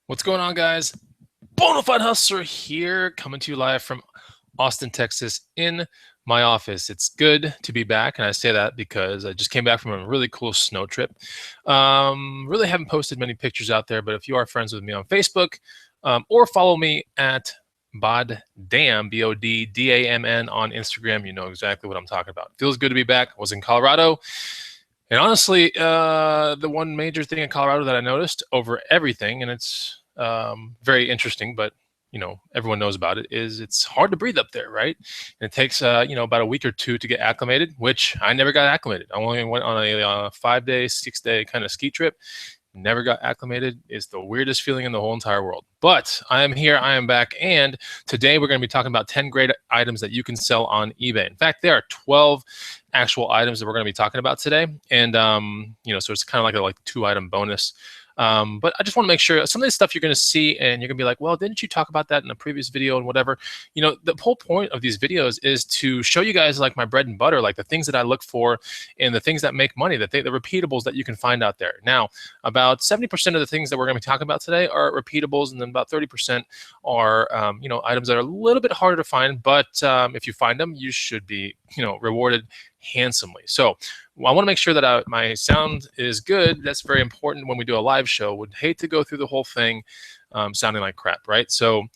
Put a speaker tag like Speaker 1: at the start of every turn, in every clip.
Speaker 1: What's going on, guys? Bonafide Hustler here, coming to you live from Austin, Texas, in my office. It's good to be back, and I say that because I just came back from a really cool snow trip. Really haven't posted many pictures out there, but if you are friends with me on Facebook, or follow me at Boddamn, Boddamn on Instagram, you know exactly what I'm talking about. Feels good to be back. I was in Colorado. And honestly, the one major thing in Colorado that I noticed over everything, and it's very interesting, but you know everyone knows about it, is it's hard to breathe up there, right? And it takes about a week or two to get acclimated, which I never got acclimated. I only went on a 5-day, 6-day kind of ski trip. Never got acclimated. It's the weirdest feeling in the whole entire world. But I am here, I am back, and today we're going to be talking about 10 great items that you can sell on eBay. In fact, there are 12 actual items that we're going to be talking about today, and so it's kind of like a 2-item bonus. But I just want to make sure some of this stuff you're going to see and you're going to be like, well, didn't you talk about that in a previous video and whatever? You know, the whole point of these videos is to show you guys like my bread and butter, like the things that I look for and the things that make money, the repeatables that you can find out there. Now, about 70% of the things that we're going to be talking about today are repeatables, and then about 30% are, items that are a little bit harder to find, but if you find them, you should be, rewarded handsomely. So I want to make sure that my sound is good. That's very important when we do a live show. Would hate to go through the whole thing sounding like crap, right? So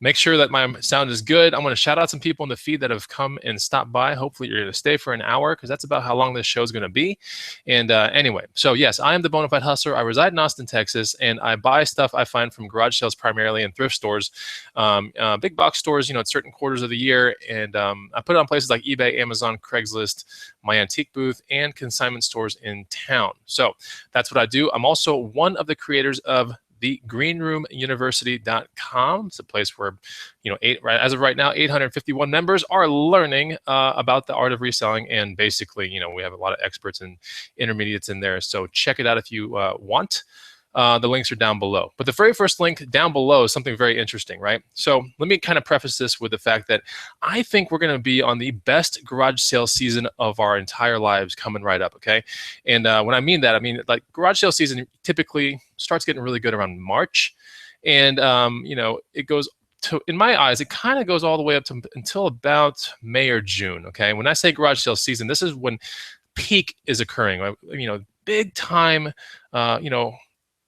Speaker 1: make sure that my sound is good. I'm going to shout out some people in the feed that have come and stopped by. Hopefully you're going to stay for an hour, because that's about how long this show is going to be. And anyway, so yes, I am the Bonafide Hustler. I reside in Austin, Texas, and I buy stuff I find from garage sales primarily and thrift stores, big box stores, at certain quarters of the year. And I put it on places like eBay, Amazon, Craigslist, my antique booth, and consignment stores in town. So that's what I do. I'm also one of the creators of thegreenroomuniversity.com. It's a place where, as of right now, 851 members are learning about the art of reselling. And basically, we have a lot of experts and intermediates in there. So check it out if you want. The links are down below. But the very first link down below is something very interesting, right? So let me kind of preface this with the fact that I think we're going to be on the best garage sale season of our entire lives coming right up, okay? And when I mean that, I mean like garage sale season typically starts getting really good around March. And, it goes to, in my eyes, it kind of goes all the way up to until about May or June, okay? When I say garage sale season, this is when peak is occurring, big time,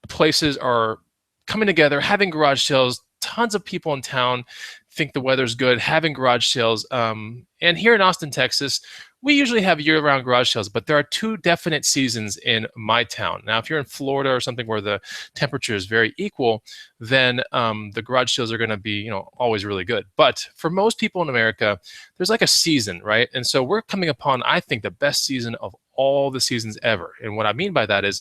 Speaker 1: places are coming together, having garage sales. Tons of people in town think the weather's good, having garage sales. And here in Austin, Texas, we usually have year-round garage sales, but there are 2 definite seasons in my town. Now, if you're in Florida or something where the temperature is very equal, then the garage sales are going to be, always really good. But for most people in America, there's like a season, right? And so we're coming upon, I think, the best season of all the seasons ever. And what I mean by that is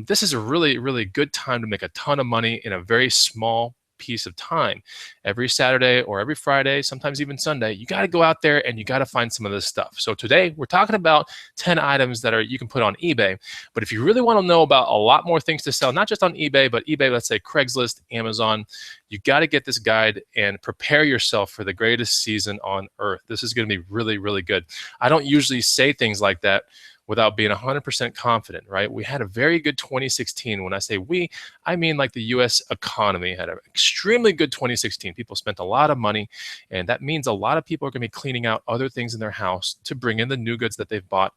Speaker 1: this is a really, really good time to make a ton of money in a very small piece of time. Every Saturday or every Friday, sometimes even Sunday, you got to go out there and you got to find some of this stuff. So today we're talking about 10 items that you can put on eBay. But if you really want to know about a lot more things to sell, not just on eBay, but eBay, let's say Craigslist, Amazon, you got to get this guide and prepare yourself for the greatest season on earth. This is going to be really, really good. I don't usually say things like that without being 100% confident, right? We had a very good 2016. When I say we, I mean like the US economy had an extremely good 2016. People spent a lot of money, and that means a lot of people are going to be cleaning out other things in their house to bring in the new goods that they've bought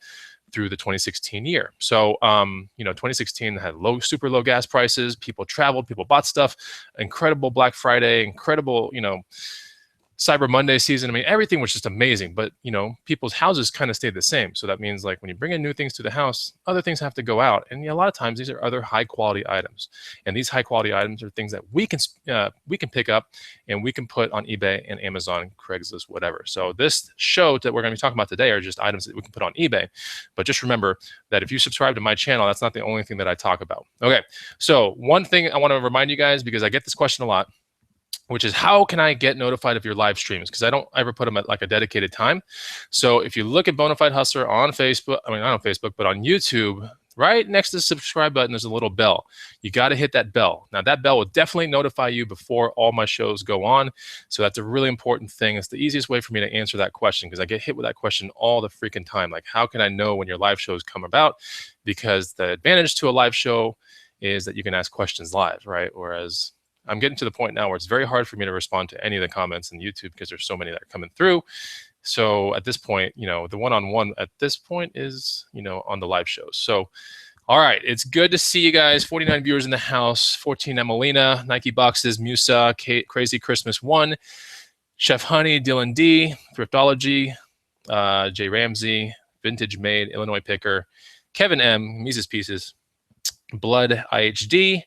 Speaker 1: through the 2016 year. So, 2016 had super low gas prices. People traveled, people bought stuff, incredible Black Friday, incredible, Cyber Monday season. I mean, everything was just amazing, but people's houses kind of stayed the same. So that means like when you bring in new things to the house, other things have to go out. And a lot of times these are other high quality items. And these high quality items are things that we can pick up and we can put on eBay and Amazon, Craigslist, whatever. So this show that we're going to be talking about today are just items that we can put on eBay. But just remember that if you subscribe to my channel, that's not the only thing that I talk about. Okay. So one thing I want to remind you guys, because I get this question a lot, which is how can I get notified of your live streams? Because I don't ever put them at like a dedicated time. So if you look at Bonafide Hustler on Facebook, not on Facebook, but on YouTube, right next to the subscribe button, there's a little bell. You got to hit that bell. Now that bell will definitely notify you before all my shows go on. So that's a really important thing. It's the easiest way for me to answer that question, because I get hit with that question all the freaking time. Like, how can I know when your live shows come about? Because the advantage to a live show is that you can ask questions live, right? Whereas I'm getting to the point now where it's very hard for me to respond to any of the comments in YouTube because there's so many that are coming through. So at this point, the one-on-one at this point is, on the live shows. So, all right, it's good to see you guys. 49 viewers in the house. 14 Emelina, Nike Boxes, Musa, Crazy Christmas 1, Chef Honey, Dylan D, Thriftology, Jay Ramsey, Vintage Made, Illinois Picker, Kevin M, Mises Pieces, Blood IHD,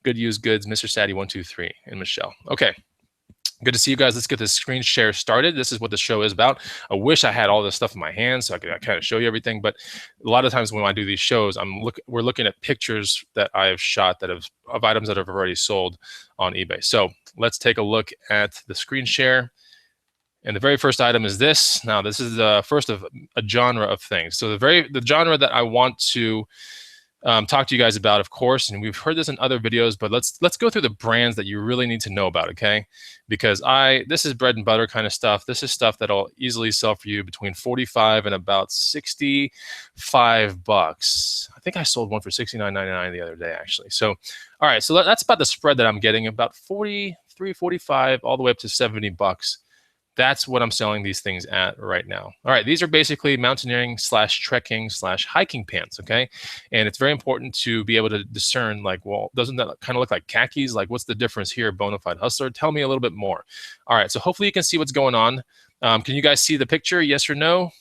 Speaker 1: Good Used Goods, Mr. Sadie 123, and Michelle. Okay. Good to see you guys. Let's get this screen share started. This is what the show is about. I wish I had all this stuff in my hands so I could kind of show you everything. But a lot of times when I do these shows, we're looking at pictures that I have shot of items that have already sold on eBay. So let's take a look at the screen share. And the very first item is this. Now, this is the first of a genre of things. So the genre that I want to talk to you guys about, of course, and we've heard this in other videos, but let's go through the brands that you really need to know about, okay? Because this is bread and butter kind of stuff. This is stuff that'll easily sell for you between 45 and about 65 bucks. I think I sold one for $69.99 the other day, actually. So, all right, so that's about the spread that I'm getting, about 43, 45, all the way up to 70 bucks. That's what I'm selling these things at right now. All right, these are basically mountaineering / trekking / hiking pants, okay? And it's very important to be able to discern, like, well, doesn't that kind of look like khakis? Like, what's the difference here, Bonafide Hustler? Tell me a little bit more. All right, so hopefully you can see what's going on. Can you guys see the picture, yes or no?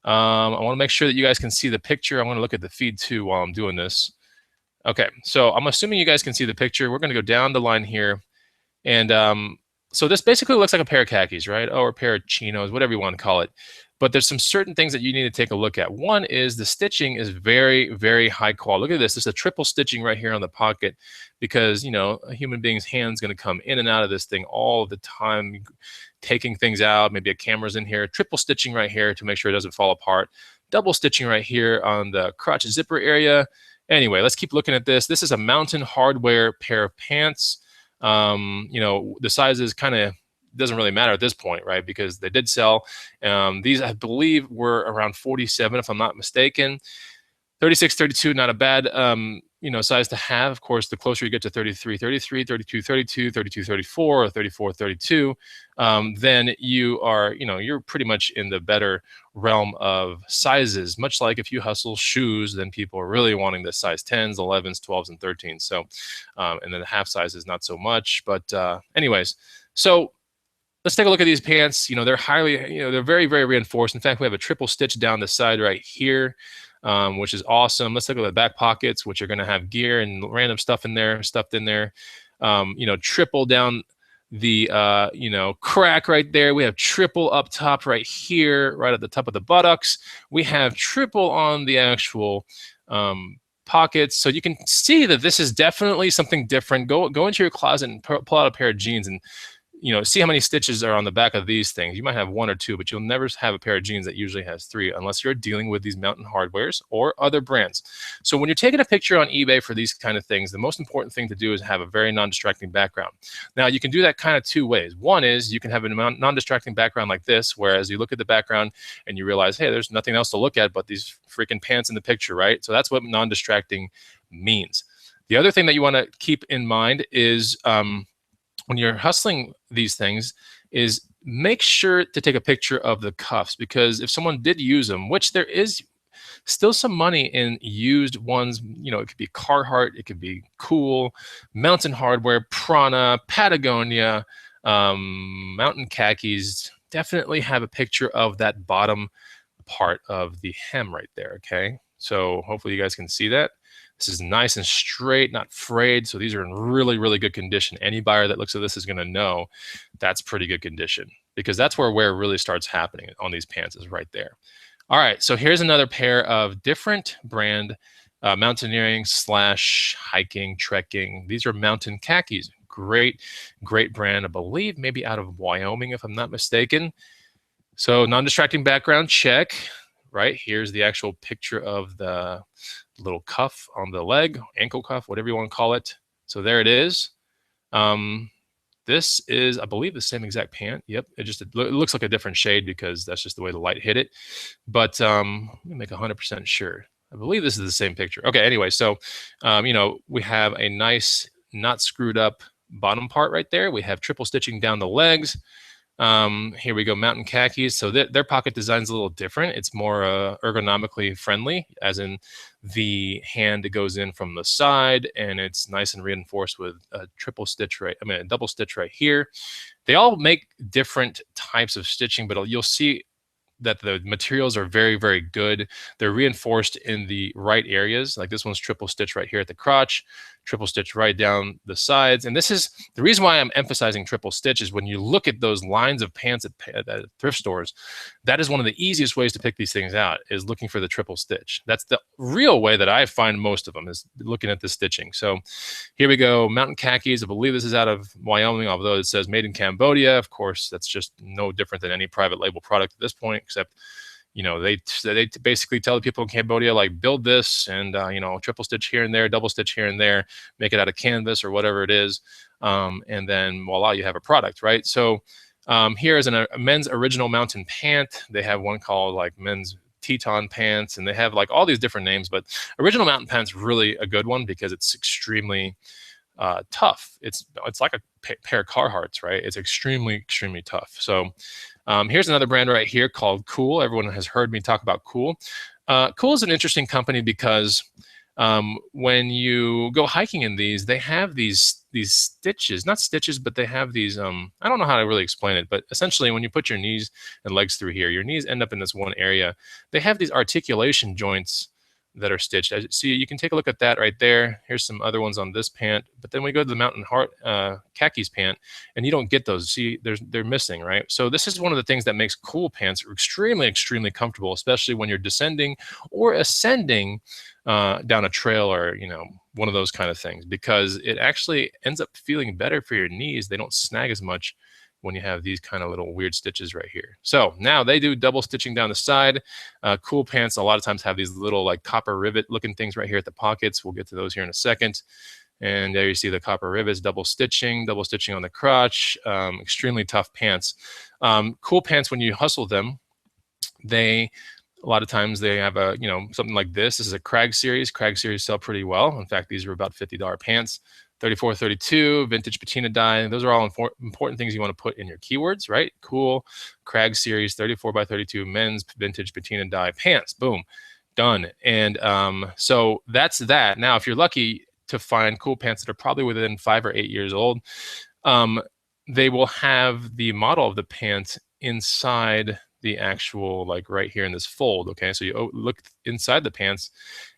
Speaker 1: I want to make sure that you guys can see the picture. I'm going to look at the feed too while I'm doing this. Okay, so I'm assuming you guys can see the picture. We're going to go down the line here. And so this basically looks like a pair of khakis, right? Or a pair of chinos, whatever you want to call it. But there's some certain things that you need to take a look at. One is the stitching is very, very high quality. Look at this. There's a triple stitching right here on the pocket because, a human being's hand's going to come in and out of this thing all the time, taking things out. Maybe a camera's in here. Triple stitching right here to make sure it doesn't fall apart. Double stitching right here on the crotch zipper area. Anyway, let's keep looking at this. This is a Mountain Hardwear pair of pants. The sizes kind of doesn't really matter at this point, right? Because they did sell. These, I believe, were around 47, if I'm not mistaken. 36, 32, not a bad, size to have. Of course, the closer you get to 33, 33, 32, 32, 32, 34, or 34, 32, then you are, you're pretty much in the better realm of sizes. Much like if you hustle shoes, then people are really wanting the size 10s, 11s, 12s, and 13s. So, and then the half size is not so much. But anyways, so let's take a look at these pants. They're they're very, very reinforced. In fact, we have a triple stitch down the side right here. Which is awesome. Let's look at the back pockets, which are going to have gear and random stuff in there, stuffed in there. Triple down the, crack right there. We have triple up top right here, right at the top of the buttocks. We have triple on the actual pockets. So you can see that this is definitely something different. Go into your closet and pull out a pair of jeans and see how many stitches are on the back of these things. You might have one or two, but you'll never have a pair of jeans that usually has 3 unless you're dealing with these Mountain Hardwares or other brands. So when you're taking a picture on eBay for these kind of things, the most important thing to do is have a very non-distracting background. Now, you can do that kind of 2 ways. One is you can have a non-distracting background like this, whereas you look at the background and you realize, hey, there's nothing else to look at but these freaking pants in the picture, right? So that's what non-distracting means. The other thing that you want to keep in mind is when you're hustling these things is make sure to take a picture of the cuffs, because if someone did use them, which there is still some money in used ones, it could be Carhartt, it could be Kuhl, Mountain Hardwear, Prana, Patagonia, Mountain Khakis, definitely have a picture of that bottom part of the hem right there, okay? So hopefully you guys can see that. This is nice and straight, not frayed. So these are in really, really good condition. Any buyer that looks at this is going to know that's pretty good condition, because that's where wear really starts happening on these pants, is right there. All right, so here's another pair of different brand mountaineering / hiking, trekking. These are Mountain Khakis. Great, great brand. I believe maybe out of Wyoming, if I'm not mistaken. So non-distracting background, check. Right, here's the actual picture of the little cuff on the leg, ankle cuff, whatever you want to call it. So there it is. This is, I believe, the same exact pant. Yep, it looks like a different shade because that's just the way the light hit it. But let me make 100% sure. I believe this is the same picture. Okay, anyway, so, you know, we have a nice, not screwed up bottom part right there. We have triple stitching down the legs. Here we go, mountain khakis. So their pocket design is a little different. It's more ergonomically friendly, as in the hand goes in from the side, and it's nice and reinforced with a a double stitch right here. They all make different types of stitching, but you'll see that the materials are very, very good. They're reinforced in the right areas. Like this one's triple stitch right here at the crotch, triple stitch right down the sides. And this is the reason why I'm emphasizing triple stitch is when you look at those lines of pants at thrift stores, that is one of the easiest ways to pick these things out, is looking for the triple stitch. That's the real way that I find most of them, is looking at the stitching. So here we go, mountain khakis. I believe this is out of Wyoming, although it says made in Cambodia. Of course, that's just no different than any private label product at this point, except, you know, they basically tell the people in Cambodia, like, build this and, you know, triple stitch here and there, double stitch here and there, make it out of canvas or whatever it is. And then voila, you have a product, right? So here is a men's original mountain pant. They have one called like men's Teton pants, and they have like all these different names, but original mountain pants really a good one because it's extremely tough. It's like a pair of Carhartts, right? It's extremely tough. So here's another brand right here called Kuhl. Everyone has heard me talk about Kuhl. Kuhl is an interesting company because when you go hiking in these, they have these stitches, not stitches, but they have these, I don't know how to really explain it, but essentially when you put your knees and legs through here, your knees end up in this one area. They have these articulation joints that are stitched. As you see, you can take a look at that right there. Here's some other ones on this pant, but then we go to the mountain khakis pant, and you don't get those. See, they're missing, right? So this is one of the things that makes Kuhl pants extremely comfortable, especially when you're descending or ascending down a trail, or, you know, one of those kind of things, because it actually ends up feeling better for your knees. They don't snag as much when you have these kind of little weird stitches right here. So now they do double stitching down the side. Kuhl pants a lot of times have these little like copper rivet looking things right here at the pockets. We'll get to those here in a second. And there you see the copper rivets, double stitching on the crotch. Extremely tough pants. Kuhl pants, when you hustle them, a lot of times they have a, you know, something like this. This is a Krag series. Krag series sell pretty well. In fact, these are about $50 pants. 34, 32, vintage patina dye. Those are all important things you want to put in your keywords, right? Kuhl, Krag series, 34 by 32, men's vintage patina dye pants. Boom, done. And so that's that. Now, if you're lucky to find Kuhl pants that are probably within 5 or 8 years old, they will have the model of the pants inside the actual, like right here in this fold. Okay, so you look inside the pants,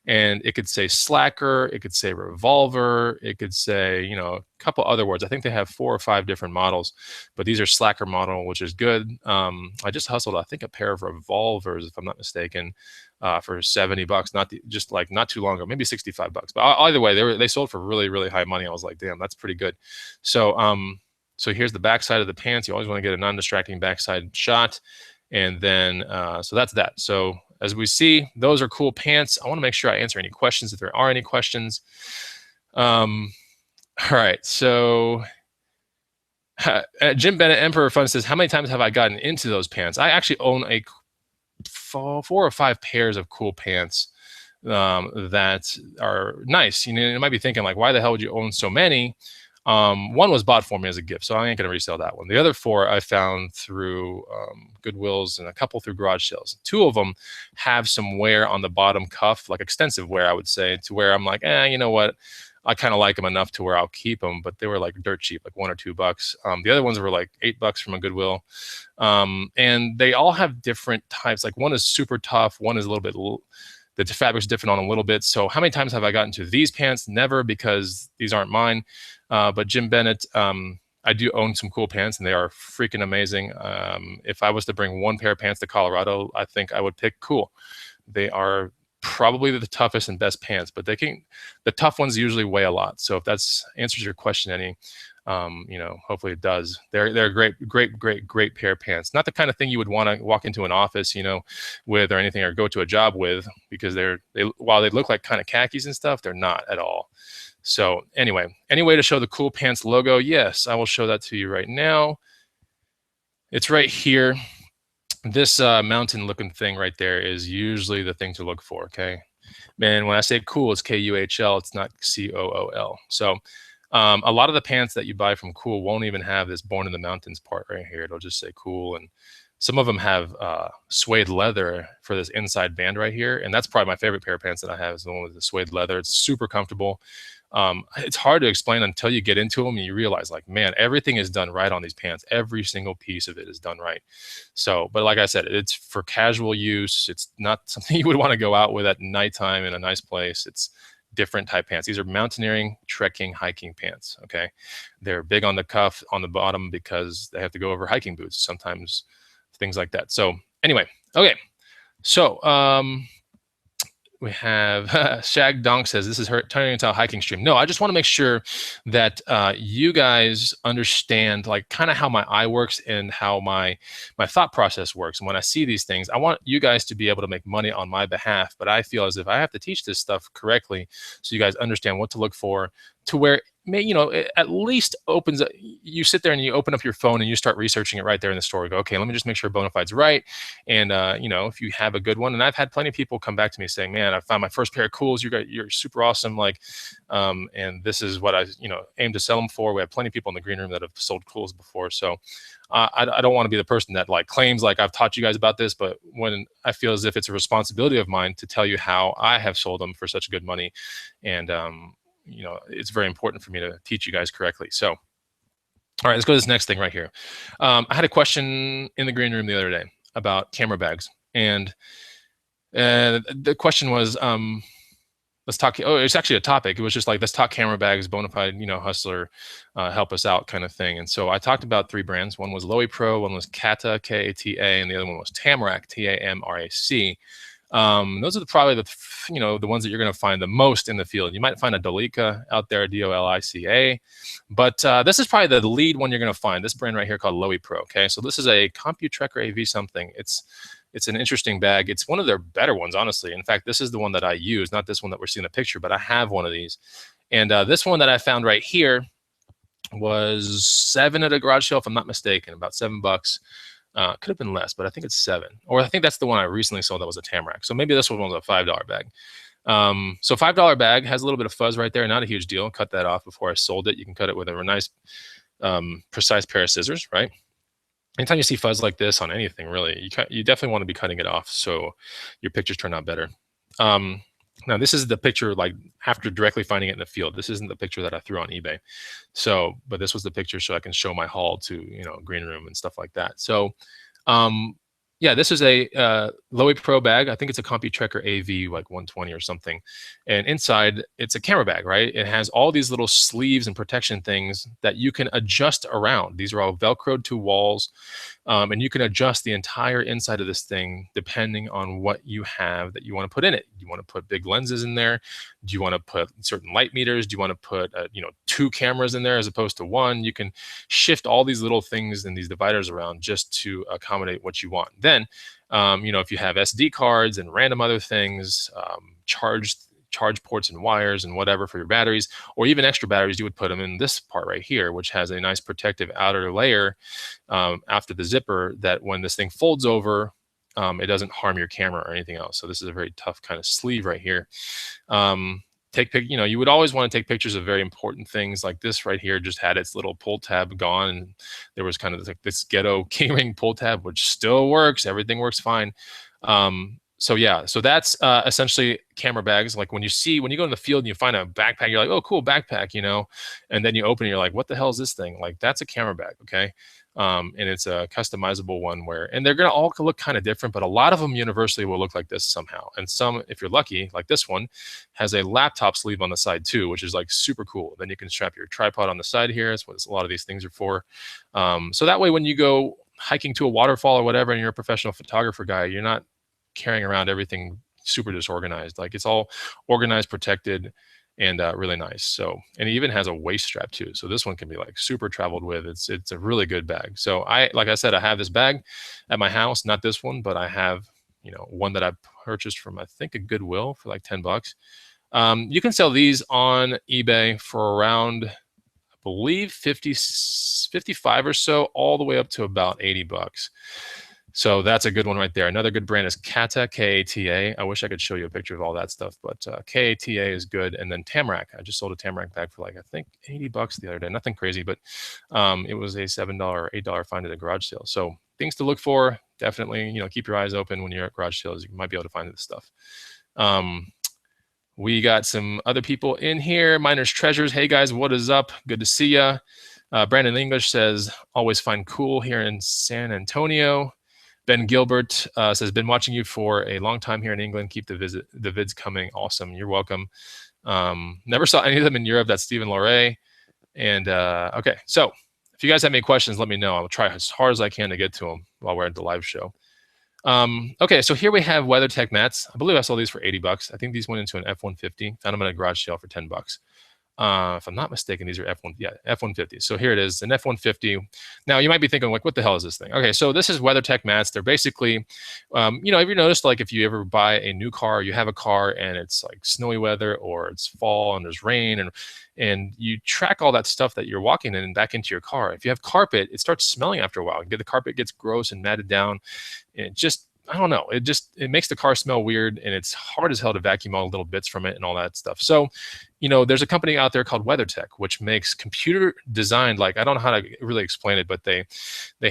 Speaker 1: and it could say slacker, it could say revolver, it could say, you know, a couple other words. I think they have 4 or 5 different models, but these are slacker model, which is good. I just hustled, I think, a pair of revolvers, if I'm not mistaken, for $70, not too long ago, maybe $65. But either way, they sold for really high money. I was like, damn, that's pretty good. So so here's the back side of the pants. You always want to get a non-distracting backside shot. And then, so that's that. So as we see, those are Kuhl pants. I want to make sure I answer any questions if there are any questions. All right. So Jim Bennett, Emperor Fun, says, how many times have I gotten into those pants? I actually own a 4 or 5 pairs of Kuhl pants that are nice. You know, you might be thinking, like, why the hell would you own so many? One was bought for me as a gift, so I ain't going to resell that one. The other 4 I found through Goodwills, and a couple through garage sales. 2 of them have some wear on the bottom cuff, like extensive wear, I would say, to where I'm like, you know what? I kind of like them enough to where I'll keep them, but they were like dirt cheap, like $1 or $2. The other ones were like $8 from a Goodwill. And they all have different types. Like one is super tough. One is a little bit, the fabric's different on a little bit. So how many times have I gotten to these pants? Never, because these aren't mine. But Jim Bennett, I do own some Kuhl pants, and they are freaking amazing. If I was to bring one pair of pants to Colorado, I think I would pick Kuhl. They are probably the toughest and best pants, but the tough ones usually weigh a lot. So if that's answers your question any, you know, hopefully it does. They're a great pair of pants. Not the kind of thing you would want to walk into an office, you know, with, or anything, or go to a job with, because while they look like kind of khakis and stuff, they're not at all. So anyway, any way to show the Kuhl pants logo? Yes, I will show that to you right now. It's right here. This mountain looking thing right there is usually the thing to look for, okay? And when I say Kuhl, it's Kuhl. It's not Cool. So a lot of the pants that you buy from Kuhl won't even have this "Born in the Mountains" part right here. It'll just say Kuhl, and some of them have suede leather for this inside band right here, and that's probably my favorite pair of pants that I have is the one with the suede leather. It's super comfortable. It's hard to explain until you get into them and you realize, like, man, everything is done right on these pants. Every single piece of it is done right. So, but like I said, it's for casual use. It's not something you would want to go out with at nighttime in a nice place. It's different type pants. These are mountaineering, trekking, hiking pants. Okay, they're big on the cuff on the bottom because they have to go over hiking boots sometimes, things like that. So anyway, okay, so we have Shag Donk says this is her turning into a hiking stream. No, I just want to make sure that you guys understand, like, kind of how my eye works and how my thought process works. And when I see these things, I want you guys to be able to make money on my behalf. But I feel as if I have to teach this stuff correctly so you guys understand what to look for, to where it at least opens up. You sit there and you open up your phone and you start researching it right there in the store. Go, okay, let me just make sure Bonafide's right. And if you have a good one, and I've had plenty of people come back to me saying, man, I found my first pair of Kuhls. You're super awesome. Like, and this is what I aim to sell them for. We have plenty of people in the green room that have sold Kuhls before. So I don't want to be the person that like claims like I've taught you guys about this, but when I feel as if it's a responsibility of mine to tell you how I have sold them for such good money. And it's very important for me to teach you guys correctly. So, all right, let's go to this next thing right here. I had a question in the green room the other day about camera bags, and the question was, let's talk. Oh, it's actually a topic. It was just like, let's talk camera bags, Bonafide, hustler, help us out kind of thing. And so I talked about 3 brands. One was Lowy Pro, one was Kata, Kata, and the other one was Tamrac, Tamrac. Those are probably the ones that you're going to find the most in the field. You might find a Dolica out there, Dolica, but this is probably the lead one you're going to find. This brand right here called Lowy Pro. Okay, so this is a CompuTrekker AV something. It's an interesting bag. It's one of their better ones, honestly. In fact, this is the one that I use, not this one that we're seeing in the picture, but I have one of these. And this one that I found right here was $7 at a garage sale, if I'm not mistaken, about $7. Could have been less, but I think it's $7. Or I think that's the one I recently sold that was a Tamrac. So maybe this one was a $5 bag. So $5 bag has a little bit of fuzz right there. Not a huge deal. Cut that off before I sold it. You can cut it with a nice, precise pair of scissors, right? Anytime you see fuzz like this on anything, really, you definitely want to be cutting it off so your pictures turn out better. Now, this is the picture like after directly finding it in the field. This isn't the picture that I threw on eBay. So, but this was the picture so I can show my haul to, green room and stuff like that. So, yeah, this is a Lowy Pro bag. I think it's a CompuTrekker AV, like 120 or something. And inside, it's a camera bag, right? It has all these little sleeves and protection things that you can adjust around. These are all Velcroed to walls. And you can adjust the entire inside of this thing depending on what you have that you want to put in it. Do you want to put big lenses in there? Do you want to put certain light meters? Do you want to put 2 cameras in there as opposed to 1? You can shift all these little things and these dividers around just to accommodate what you want. Then, if you have SD cards and random other things, charge ports and wires and whatever for your batteries, or even extra batteries, you would put them in this part right here, which has a nice protective outer layer after the zipper that when this thing folds over, it doesn't harm your camera or anything else. So this is a very tough kind of sleeve right here. You would always want to take pictures of very important things. Like this right here just had its little pull tab gone, and there was kind of like this ghetto keyring pull tab, which still works. Everything works fine. So yeah, so that's essentially camera bags. Like when you go in the field and you find a backpack, you're like, oh, cool backpack, and then you open it, you're like, what the hell is this thing? Like that's a camera bag, okay? And it's a customizable one and they're gonna all look kind of different, but a lot of them universally will look like this somehow. And some, if you're lucky, like this one, has a laptop sleeve on the side too, which is like super cool. Then you can strap your tripod on the side here. That's what a lot of these things are for. So that way, when you go hiking to a waterfall or whatever, and you're a professional photographer guy, you're not carrying around everything super disorganized. Like it's all organized, protected, and really nice. So, and it even has a waist strap too. So this one can be like super traveled with. It's a really good bag. So like I said, I have this bag at my house, not this one, but I have, one that I purchased from, I think, a Goodwill for like $10. You can sell these on eBay for around, I believe 55 or so, all the way up to about $80. So that's a good one right there. Another good brand is Kata, K-A-T-A. I wish I could show you a picture of all that stuff, but K-A-T-A is good. And then Tamarack. I just sold a Tamarack bag for like, I think $80 the other day. Nothing crazy, but it was a $7 or $8 find at a garage sale. So things to look for. Definitely, keep your eyes open when you're at garage sales. You might be able to find this stuff. We got some other people in here. Miners Treasures. Hey guys, what is up? Good to see ya. Brandon English says, always find Kuhl here in San Antonio. Ben Gilbert says, been watching you for a long time here in England. Keep the vids coming. Awesome. You're welcome. Never saw any of them in Europe. That's Stephen Loray. And okay, so if you guys have any questions, let me know. I'll try as hard as I can to get to them while we're at the live show. Okay, so here we have WeatherTech mats. I believe I sold these for $80. I think these went into an F-150. Found them at a garage sale for $10. If I'm not mistaken, these are F-150. So here it is, an F-150. Now you might be thinking, like, what the hell is this thing? Okay, so this is WeatherTech mats. They're basically, have you noticed, like, if you ever buy a new car, you have a car and it's like snowy weather or it's fall and there's rain and you track all that stuff that you're walking in and back into your car. If you have carpet, it starts smelling after a while. The carpet gets gross and matted down. And it just, I don't know. It makes the car smell weird, and it's hard as hell to vacuum all the little bits from it and all that stuff. So, there's a company out there called WeatherTech, which makes computer designed, like, I don't know how to really explain it, but they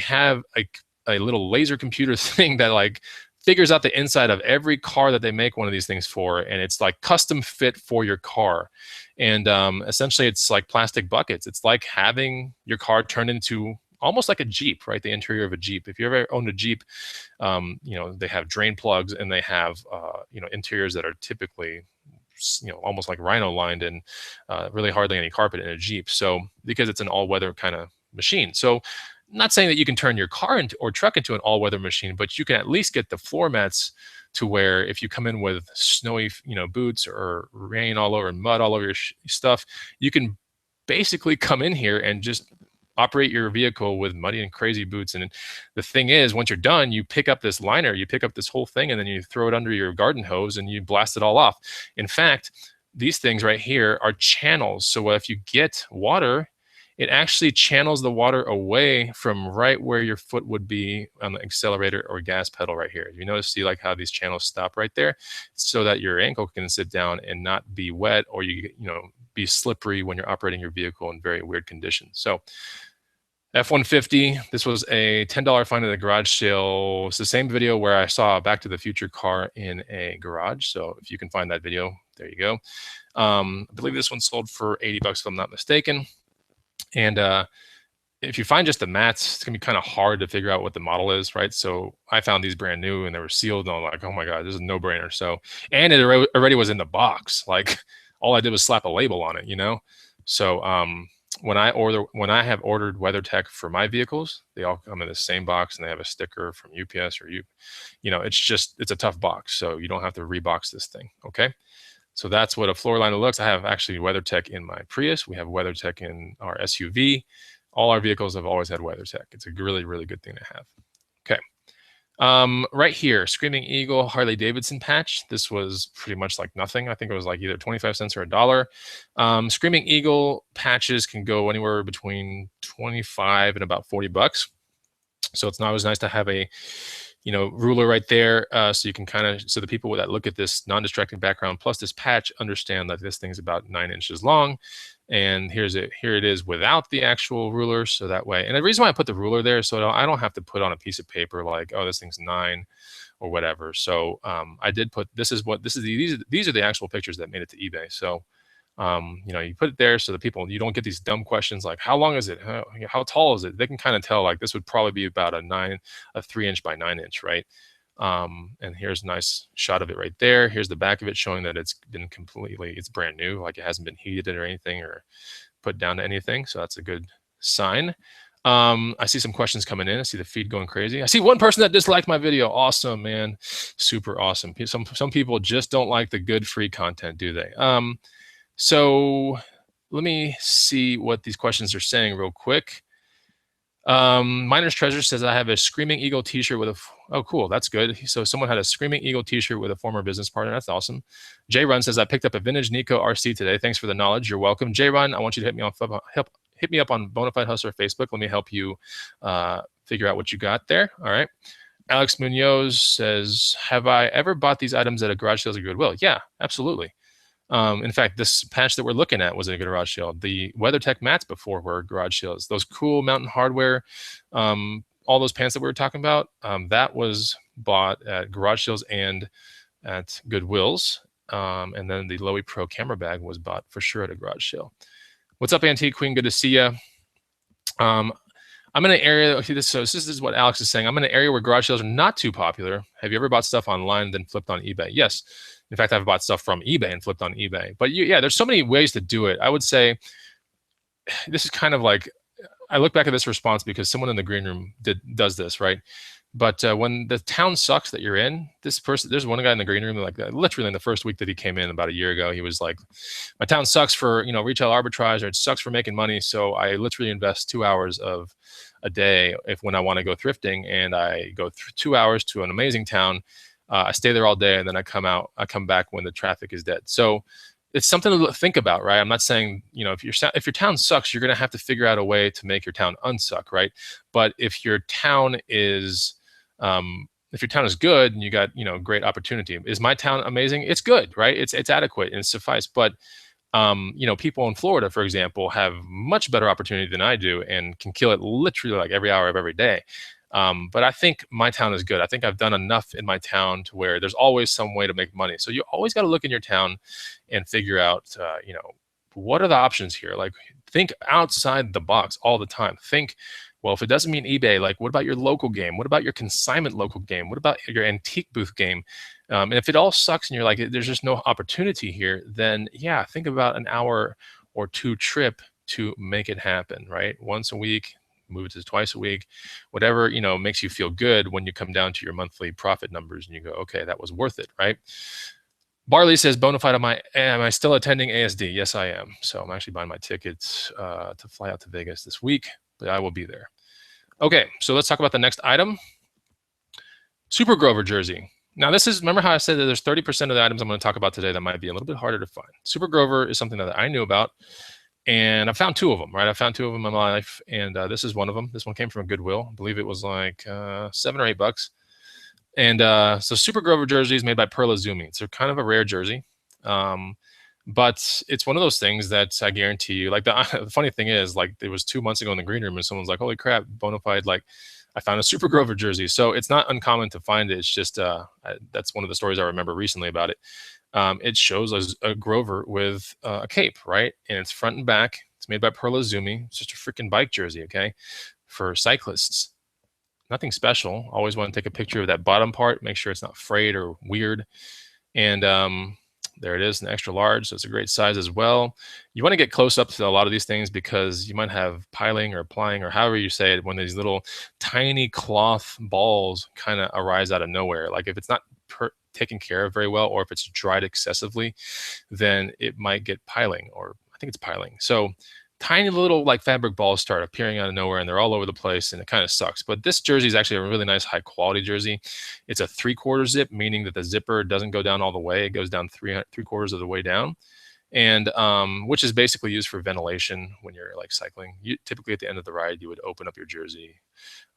Speaker 1: have a little laser computer thing that like figures out the inside of every car that they make one of these things for, and it's like custom fit for your car. And essentially, it's like plastic buckets. It's like having your car turned into almost like a Jeep, right? The interior of a Jeep. If you ever owned a Jeep, they have drain plugs and they have, interiors that are typically, almost like rhino lined and really hardly any carpet in a Jeep. So because it's an all-weather kind of machine. So I'm not saying that you can turn your car or truck into an all-weather machine, but you can at least get the floor mats to where if you come in with snowy, boots or rain all over and mud all over your stuff, you can basically come in here and just operate your vehicle with muddy and crazy boots. And the thing is, once you're done, you pick up this liner, you pick up this whole thing, and then you throw it under your garden hose and you blast it all off. In fact, these things right here are channels. So if you get water, it actually channels the water away from right where your foot would be on the accelerator or gas pedal right here. You notice, see like how these channels stop right there so that your ankle can sit down and not be wet, or be slippery when you're operating your vehicle in very weird conditions. So F-150, this was a $10 find at a garage sale. It's the same video where I saw a Back to the Future car in a garage. So if you can find that video, there you go. I believe this one sold for $80 if I'm not mistaken. And if you find just the mats, it's gonna be kind of hard to figure out what the model is, right? So I found these brand new and they were sealed, and I'm like, oh my God, this is a no-brainer. So, and it already was in the box. Like all I did was slap a label on it, So when I have ordered WeatherTech for my vehicles, they all come in the same box and they have a sticker from UPS or it's a tough box. So you don't have to rebox this thing. Okay. So that's what a floor liner looks. I have actually WeatherTech in my Prius. We have WeatherTech in our SUV. All our vehicles have always had WeatherTech. It's a really, really good thing to have. Okay. Right here, Screaming Eagle Harley Davidson patch. This was pretty much like nothing. I think it was like either 25 cents or $1. Screaming Eagle patches can go anywhere between 25 and about $40. So it's not always nice to have a ruler right there, so you can so the people that look at this non-distracting background plus this patch understand that this thing's about 9 inches long. And here it is without the actual ruler. So that way, and the reason why I put the ruler there, so I don't have to put on a piece of paper like, oh, this thing's 9 or whatever. So I did put, these are the actual pictures that made it to eBay. So you put it there so that you don't get these dumb questions like, how long is it? How tall is it? They can kind of tell, like, this would probably be about a 3-inch by 9-inch, right? And here's a nice shot of it right there. Here's the back of it showing that it's brand new, like it hasn't been heated or anything or put down to anything. So that's a good sign. I see some questions coming in. I see the feed going crazy. I see one person that disliked my video. Awesome, man. Super awesome. Some people just don't like the good free content, do they? So let me see what these questions are saying real quick. Miner's Treasure says, I have a Screaming Eagle t-shirt with oh, cool. That's good. So someone had a Screaming Eagle t-shirt with a former business partner. That's awesome. J Run says, I picked up a vintage Nico RC today. Thanks for the knowledge. You're welcome. J Run, I want you to hit me up on Bonafide Hustler Facebook. Let me help you figure out what you got there. All right. Alex Munoz says, have I ever bought these items at a garage sales or Goodwill? Yeah, absolutely. In fact, this patch that we're looking at was a garage sale. The WeatherTech mats before were garage sales. Those cool Mountain Hardware, all those pants that we were talking about, that was bought at garage sales and at Goodwills. And then the Lowy Pro camera bag was bought for sure at a garage sale. What's up, Antique Queen? Good to see you. I'm in an area, okay, this is what Alex is saying. I'm in an area where garage sales are not too popular. Have you ever bought stuff online and then flipped on eBay? Yes. In fact, I've bought stuff from eBay and flipped on eBay. But yeah, there's so many ways to do it. I would say this is kind of like, I look back at this response because someone in the green room does this, right? But when the town sucks that you're in, this person, there's one guy in the green room, like literally in the first week that he came in about a year ago, he was like, my town sucks for, retail arbitrage, or it sucks for making money. So I literally invest 2 hours of a day when I want to go thrifting, and I go 2 hours to an amazing town. I stay there all day, and then I come back when the traffic is dead. So it's something to think about, right? I'm not saying, if your town sucks, you're going to have to figure out a way to make your town unsuck, right? But if your town is good and you got, great opportunity, is my town amazing? It's good, right? It's adequate and suffice. But people in Florida, for example, have much better opportunity than I do and can kill it literally like every hour of every day. But I think my town is good. I think I've done enough in my town to where there's always some way to make money. So you always got to look in your town and figure out, what are the options here? Like, think outside the box all the time. Think, well, if it doesn't mean eBay, like, what about your local game? What about your consignment local game? What about your antique booth game? And if it all sucks and you're like, there's just no opportunity here, then yeah, think about an hour or two trip to make it happen, right? Once a week, move it to twice a week, whatever, makes you feel good when you come down to your monthly profit numbers and you go, okay, that was worth it, right? Barley says, Bonafide, am I still attending ASD? Yes, I am. So I'm actually buying my tickets to fly out to Vegas this week, but I will be there. Okay, so let's talk about the next item. Super Grover jersey. Now remember how I said that there's 30% of the items I'm going to talk about today that might be a little bit harder to find. Super Grover is something that I knew about, and I found 2 of them, right? I found 2 of them in my life, and this is one of them. This one came from a Goodwill. I believe it was like $7 or $8. And so Super Grover jersey is made by Pearl Izumi. It's kind of a rare jersey, but it's one of those things that I guarantee you, like the funny thing is, like, it was 2 months ago in the green room and someone's like, holy crap, Bonafide, like, I found a Super Grover jersey. So it's not uncommon to find it. It's just, that's one of the stories I remember recently about it. It shows a Grover with a cape, right? And it's front and back. It's made by Pearl Izumi. It's just a freaking bike jersey, okay? For cyclists. Nothing special. Always want to take a picture of that bottom part, make sure it's not frayed or weird. And there it is, an extra large. So it's a great size as well. You want to get close up to a lot of these things because you might have piling or plying or however you say it, when these little tiny cloth balls kind of arise out of nowhere. Like if it's not taken care of very well, or if it's dried excessively, then it might get piling, or I think it's piling. So tiny little like fabric balls start appearing out of nowhere, and they're all over the place, and it kind of sucks. But this jersey is actually a really nice high quality jersey. It's a 3/4 zip, meaning that the zipper doesn't go down all the way. It goes down 3/4 of the way down, and which is basically used for ventilation when you're like cycling. Typically at the end of the ride, you would open up your jersey.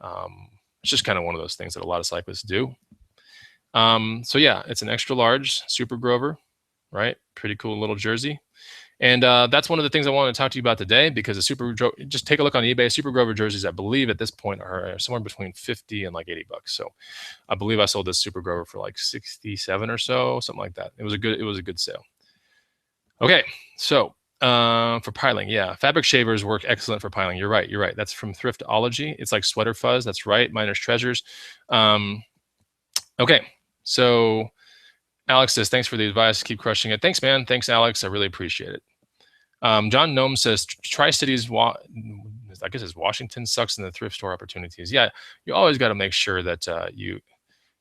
Speaker 1: It's just kind of one of those things that a lot of cyclists do. So yeah, it's an extra large Super Grover, right? Pretty cool little jersey. And that's one of the things I want to talk to you about today, because just take a look on eBay. Super Grover jerseys, I believe at this point are somewhere between 50 and like $80. So I believe I sold this Super Grover for like 67 or so, something like that. It was a good sale. Okay, so for piling, yeah, fabric shavers work excellent for piling. You're right. That's from Thriftology. It's like sweater fuzz. That's right. Miner's Treasures. Okay, so Alex says, thanks for the advice. Keep crushing it. Thanks, man. Thanks, Alex. I really appreciate it. John Nome says, Tri-Cities, I guess it's Washington, sucks in the thrift store opportunities. Yeah, you always got to make sure that you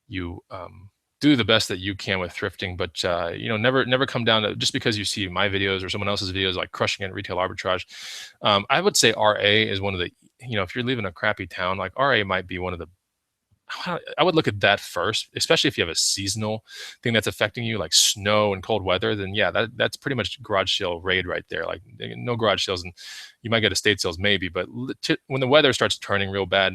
Speaker 1: do the best that you can with thrifting, but never come down to, just because you see my videos or someone else's videos like crushing it in retail arbitrage. I would say RA is one of the, if you're leaving a crappy town, like RA might be one of the, I would look at that first, especially if you have a seasonal thing that's affecting you, like snow and cold weather. Then yeah, that's pretty much garage sale raid right there. Like no garage sales, and you might get estate sales maybe, but when the weather starts turning real bad,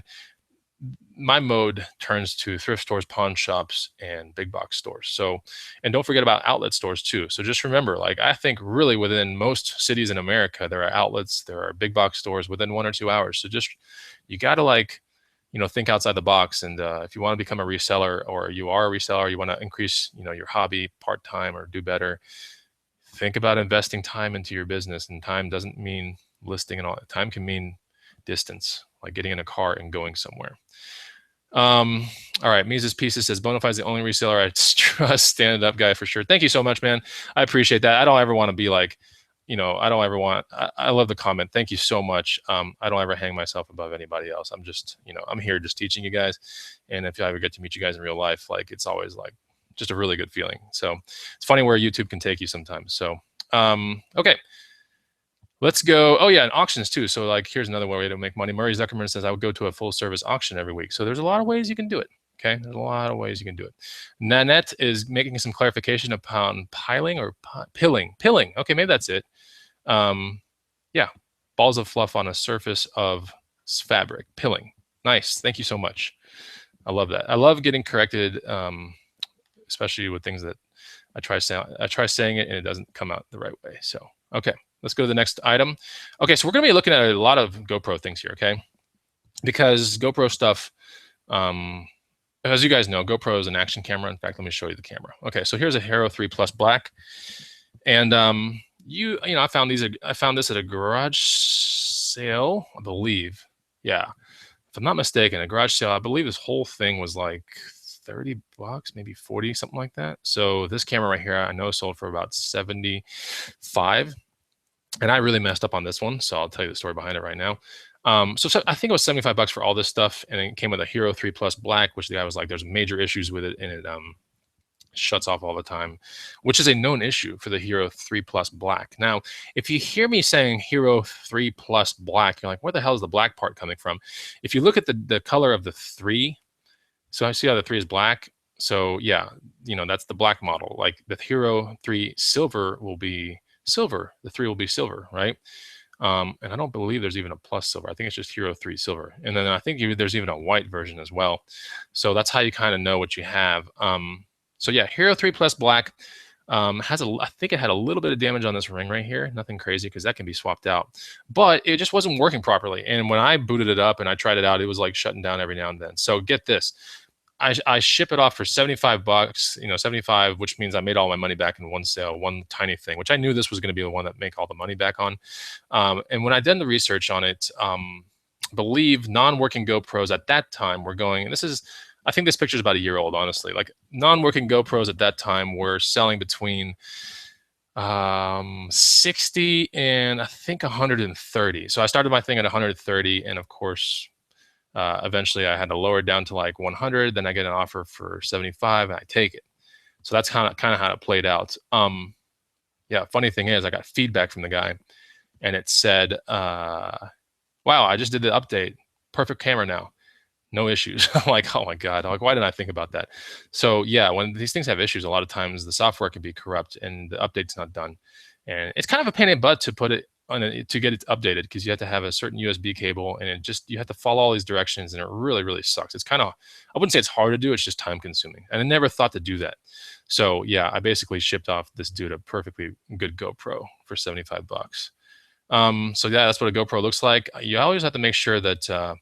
Speaker 1: my mode turns to thrift stores, pawn shops, and big box stores. So, and don't forget about outlet stores too. So just remember, like, I think really within most cities in America, there are outlets, there are big box stores within 1 or 2 hours. So just, you got to, like, think outside the box. And if you want to become a reseller, or you are a reseller, you want to increase, your hobby part-time or do better, think about investing time into your business. And time doesn't mean listing and all. Time can mean distance, like getting in a car and going somewhere. All right, Mises Pieces says Bonafide is the only reseller I trust. Stand up guy for sure. Thank you so much, man. I appreciate that. I don't ever want to be like, I don't ever want. I love the comment. Thank you so much. I don't ever hang myself above anybody else. I'm just, I'm here just teaching you guys. And if I ever get to meet you guys in real life, like, it's always like just a really good feeling. So it's funny where YouTube can take you sometimes. So okay. Let's go. Oh yeah, and auctions too. So, like, here's another way to make money. Murray Zuckerman says I would go to a full service auction every week. So there's a lot of ways you can do it. Okay, there's a lot of ways you can do it. Nanette is making some clarification upon piling or pilling. Pilling. Okay, maybe that's it. Yeah, balls of fluff on a surface of fabric. Pilling. Nice. Thank you so much. I love that. I love getting corrected, especially with things that I try saying it and it doesn't come out the right way. So okay. Let's go to the next item. Okay, so we're going to be looking at a lot of GoPro things here, okay? Because GoPro stuff, as you guys know, GoPro is an action camera. In fact, let me show you the camera. Okay, so here's a Hero 3 Plus Black, and I found this at a garage sale, I believe. Yeah, if I'm not mistaken, a garage sale. I believe this whole thing was like $30, maybe 40, something like that. So this camera right here, I know sold for about 75. And I really messed up on this one, so I'll tell you the story behind it right now. So I think it was $75 for all this stuff, and it came with a Hero 3 Plus Black, which the guy was like, there's major issues with it, and it shuts off all the time, which is a known issue for the Hero 3 Plus Black. Now, if you hear me saying Hero 3 Plus Black, you're like, where the hell is the black part coming from? If you look at the color of the 3, so I see how the 3 is black. So yeah, that's the black model. Like the Hero 3 Silver will be silver. The 3 will be silver, right? And I don't believe there's even a plus silver. I think it's just Hero 3 Silver. And then I think there's even a white version as well. So that's how you kind of know what you have. So yeah, Hero 3 Plus Black I think it had a little bit of damage on this ring right here. Nothing crazy because that can be swapped out. But it just wasn't working properly. And when I booted it up and I tried it out, it was like shutting down every now and then. So get this. I ship it off for $75, 75, which means I made all my money back in one sale, one tiny thing, which I knew this was going to be the one that make all the money back on. And when I did the research on it, I believe non-working GoPros at that time were going, and I think this picture is about a year old, honestly. Like non-working GoPros at that time were selling between 60 and I think 130. So I started my thing at 130, and of course, eventually I had to lower it down to like 100. Then I get an offer for 75 and I take it. So that's kind of how it played out. Yeah, funny thing is I got feedback from the guy and it said, wow, I just did the update. Perfect camera now. No issues. I'm like, oh my God. I'm like, why didn't I think about that? So yeah, when these things have issues, a lot of times the software can be corrupt and the update's not done. And it's kind of a pain in the butt to put it to get it updated, because you have to have a certain USB cable, and you have to follow all these directions, and it really, really sucks. It's kind of, I wouldn't say it's hard to do, it's just time consuming. And I never thought to do that. So yeah, I basically shipped off this dude a perfectly good GoPro for $75. So yeah, that's what a GoPro looks like. You always have to make sure that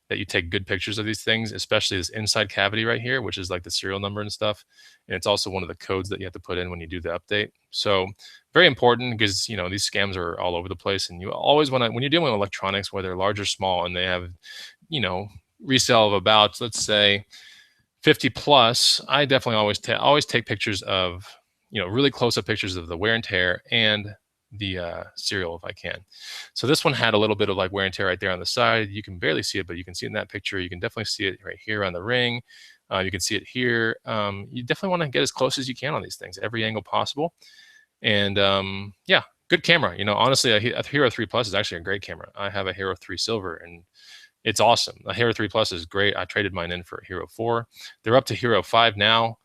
Speaker 1: you take good pictures of these things, especially this inside cavity right here, which is like the serial number and stuff. And it's also one of the codes that you have to put in when you do the update. So very important, because these scams are all over the place, and you always want to, when you're dealing with electronics, whether large or small, and they have resale of about, let's say 50 plus, I definitely always take pictures of really close-up pictures of the wear and tear and the serial if I can. So this one had a little bit of like wear and tear right there on the side. You can barely see it, but you can see it in that picture. You can definitely see it right here on the ring. You can see it here. You definitely want to get as close as you can on these things, every angle possible. And yeah, good camera. Honestly, a Hero 3 Plus is actually a great camera. I have a Hero 3 Silver, and it's awesome. A Hero 3 Plus is great. I traded mine in for a Hero 4. They're up to Hero 5 now.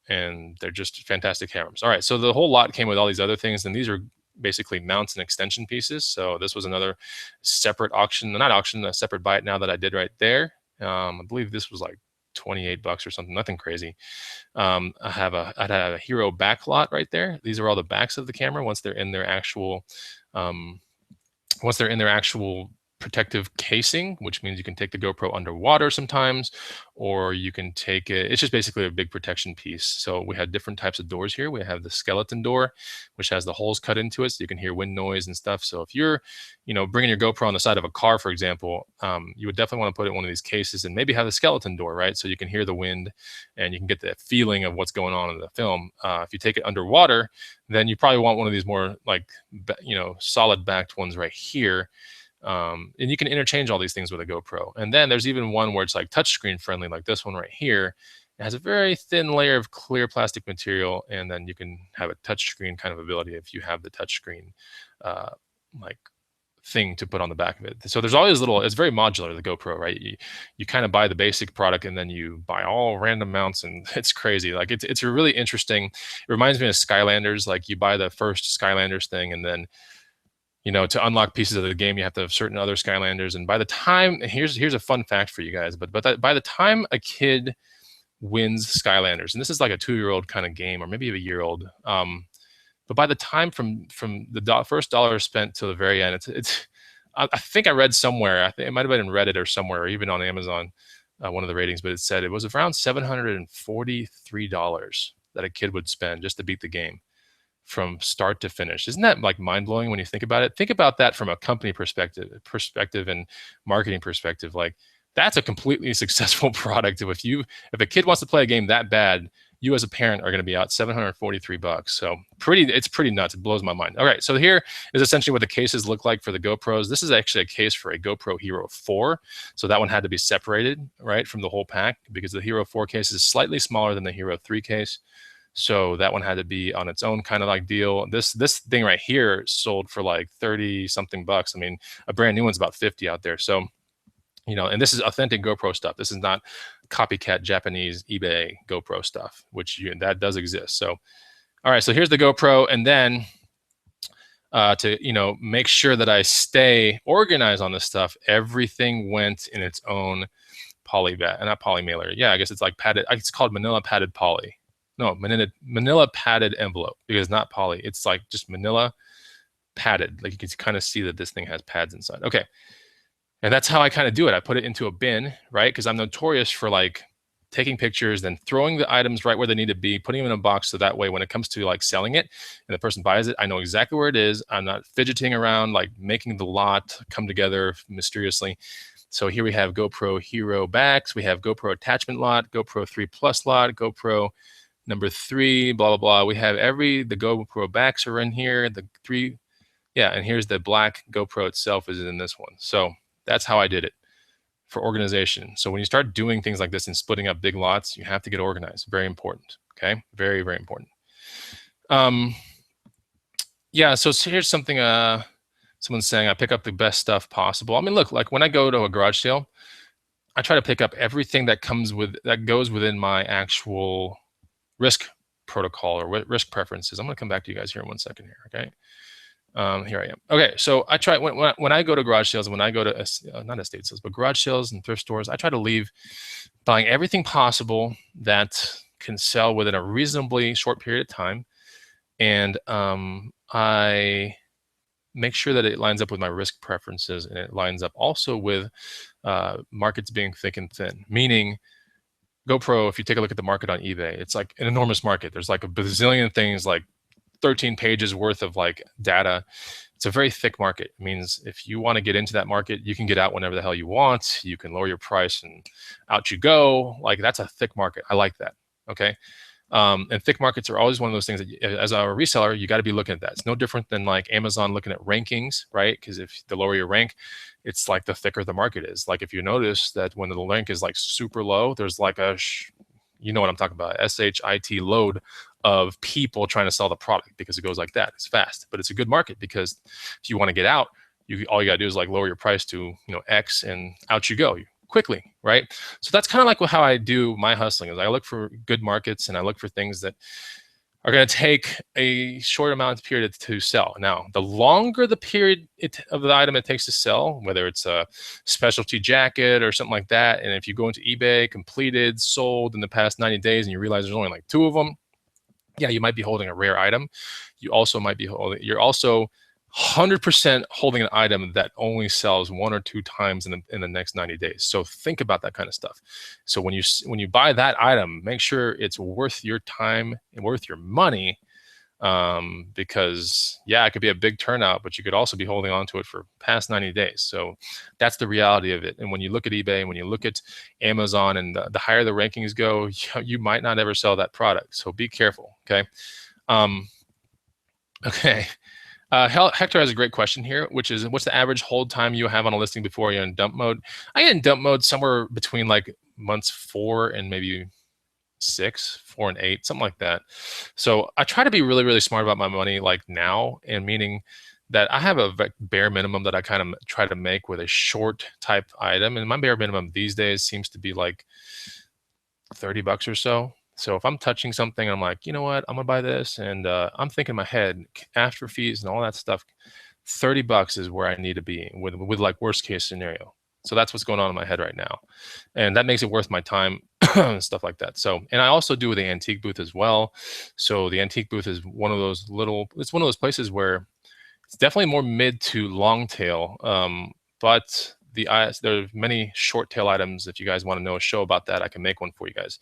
Speaker 1: And they're just fantastic cameras. All right, so the whole lot came with all these other things, and these are basically mounts and extension pieces. So this was another separate auction, not auction, a separate buy it now that I did right there. I believe this was like 28 bucks or something, nothing crazy. I had a Hero back lot right there. These are all the backs of the camera once they're in their actual protective casing, which means you can take the GoPro underwater sometimes, or you can take it. It's just basically a big protection piece. So we had different types of doors here. We have the skeleton door, which has the holes cut into it, so you can hear wind noise and stuff. So if you're, bringing your GoPro on the side of a car, for example, you would definitely want to put it in one of these cases and maybe have the skeleton door, right? So you can hear the wind and you can get the feeling of what's going on in the film. If you take it underwater, then you probably want one of these more like, solid backed ones right here. And you can interchange all these things with a GoPro. And then there's even one where it's like touchscreen friendly, like this one right here. It has a very thin layer of clear plastic material, and then you can have a touchscreen kind of ability if you have the touchscreen like thing to put on the back of it. So there's all these little, it's very modular, the GoPro, right? You kind of buy the basic product and then you buy all random mounts, and it's crazy. Like it's a really interesting, it reminds me of Skylanders. Like you buy the first Skylanders thing, and then to unlock pieces of the game, you have to have certain other Skylanders. And by the time, here's a fun fact for you guys, but by the time a kid wins Skylanders, and this is like a 2-year-old kind of game, or maybe a year-old, but by the time from the first dollar spent to the very end, it's I think I read somewhere, I think it might have been in Reddit or somewhere, or even on Amazon, one of the ratings, but it said it was around $743 that a kid would spend just to beat the game from start to finish. Isn't that like mind-blowing when you think about it? Think about that from a company perspective and marketing perspective. Like that's a completely successful product. If a kid wants to play a game that bad, you as a parent are going to be out $743. So it's pretty nuts. It blows my mind. All right, so here is essentially what the cases look like for the GoPros. This is actually a case for a GoPro Hero 4. So that one had to be separated, right, from the whole pack, because the Hero 4 case is slightly smaller than the Hero 3 case. So that one had to be on its own kind of like deal. This thing right here sold for like 30 something bucks. I mean, a brand new one's about 50 out there. So, and this is authentic GoPro stuff. This is not copycat Japanese eBay GoPro stuff, that does exist. So, all right, so here's the GoPro. And then to, make sure that I stay organized on this stuff, everything went in its own poly bag, not poly mailer. Yeah, I guess it's like padded. It's called Manila padded poly. No, Manila padded envelope, because not poly. It's like just Manila padded. Like you can kind of see that this thing has pads inside. Okay. And that's how I kind of do it. I put it into a bin, right? Because I'm notorious for like taking pictures, then throwing the items right where they need to be, putting them in a box. So that way, when it comes to like selling it and the person buys it, I know exactly where it is. I'm not fidgeting around, like making the lot come together mysteriously. So here we have GoPro Hero backs. We have GoPro attachment lot, GoPro 3 Plus lot, GoPro number 3, blah, blah, blah. We have the GoPro backs are in here, the 3. Yeah, and here's the black GoPro itself is in this one. So that's how I did it for organization. So when you start doing things like this and splitting up big lots, you have to get organized. Very important, okay? Very, very important. Yeah, so here's something, someone's saying, I pick up the best stuff possible. I mean, look, like when I go to a garage sale, I try to pick up everything that goes within my actual risk protocol or risk preferences. I'm going to come back to you guys here in 1 second here, okay? Here I am. Okay, so I try, when I go to garage sales, when I go to, not estate sales, but garage sales and thrift stores, I try to leave buying everything possible that can sell within a reasonably short period of time. And I make sure that it lines up with my risk preferences, and it lines up also with markets being thick and thin, meaning GoPro, if you take a look at the market on eBay, it's like an enormous market. There's like a bazillion things, like 13 pages worth of like data. It's a very thick market. It means if you want to get into that market, you can get out whenever the hell you want. You can lower your price and out you go. Like that's a thick market. I like that. Okay. And thick markets are always one of those things that as a reseller, you got to be looking at that. It's no different than like Amazon looking at rankings, right? Because if the lower your rank, it's like the thicker the market is. Like if you notice that when the rank is like super low, there's like you know what I'm talking about, SHIT load of people trying to sell the product, because it goes like that. It's fast, but it's a good market because if you want to get out, all you got to do is like lower your price to X and out you go quickly, right? So that's kind of like how I do my hustling. Is I look for good markets and I look for things that are going to take a short amount of period to sell. Now, the longer the period of the item it takes to sell, whether it's a specialty jacket or something like that, and if you go into eBay, completed, sold in the past 90 days, and you realize there's only like 2 of them, yeah, you might be holding a rare item. You also might be holding, you're also 100% holding an item that only sells 1 or 2 times in the next 90 days. So think about that kind of stuff. So when you buy that item, make sure it's worth your time and worth your money, because yeah, it could be a big turnout, but you could also be holding on to it for past 90 days. So that's the reality of it. And when you look at eBay and when you look at Amazon, and the higher the rankings go, you might not ever sell that product. So be careful. Okay. Okay. Hector has a great question here, which is, what's the average hold time you have on a listing before you're in dump mode? I get in dump mode somewhere between like months 4 and maybe 6, 4 and 8, something like that. So I try to be really, really smart about my money, like now, and meaning that I have a bare minimum that I kind of try to make with a short type item. And my bare minimum these days seems to be like $30 or so. So if I'm touching something, I'm like, you know what, I'm gonna buy this, and I'm thinking in my head, after fees and all that stuff, $30 is where I need to be with like worst case scenario. So that's what's going on in my head right now, and that makes it worth my time and stuff like that. So, and I also do the antique booth as well. So the antique booth is one of those it's one of those places where it's definitely more mid to long tail, but there are many short tail items. If you guys want to know a show about that, I can make one for you guys,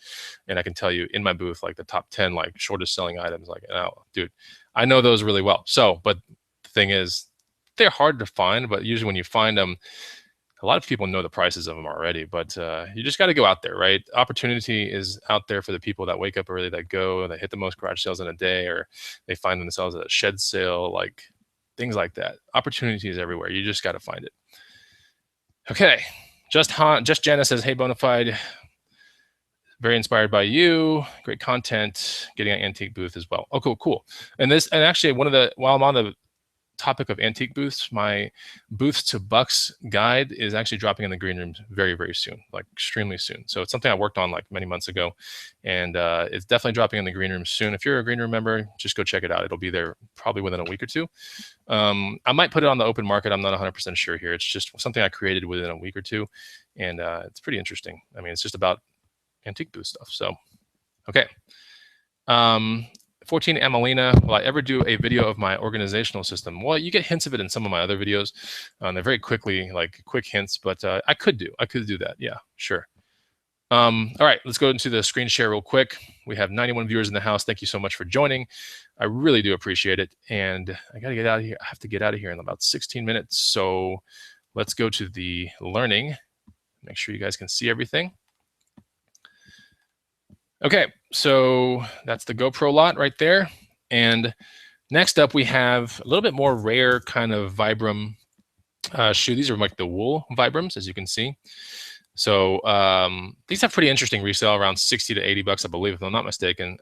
Speaker 1: and I can tell you in my booth like the top 10 like shortest selling items. Like, oh, dude, I know those really well. So, but the thing is, they're hard to find. But usually when you find them, a lot of people know the prices of them already. But you just got to go out there, right? Opportunity is out there for the people that wake up early, that hit the most garage sales in a day, or they find themselves at a shed sale, like things like that. Opportunity is everywhere. You just got to find it. Okay, just Jana says, hey, Bonafide, very inspired by you. Great content. Getting an antique booth as well. Oh, cool. And actually, while I'm on the topic of antique booths, my booths to bucks guide is actually dropping in the green rooms very, very soon, like extremely soon. So it's something I worked on like many months ago, and it's definitely dropping in the green room soon. If you're a green room member, just go check it out. It'll be there probably within a week or 2. I might put it on the open market. I'm not 100% sure here. It's just something I created within a week or 2, and it's pretty interesting. I mean, it's just about antique booth stuff. So, okay. 14 Amelina, will I ever do a video of my organizational system? Well, you get hints of it in some of my other videos. They're very quick hints, but I could do that. Yeah, sure. All right, let's go into the screen share real quick. We have 91 viewers in the house. Thank you so much for joining. I really do appreciate it. And I got to get out of here. I have to get out of here in about 16 minutes. So let's go to the learning. Make sure you guys can see everything. Okay, so that's the GoPro lot right there. And next up, we have a little bit more rare kind of Vibram shoe. These are like the wool Vibrams, as you can see. So these have pretty interesting resale, around 60 to 80 bucks, I believe, if I'm not mistaken.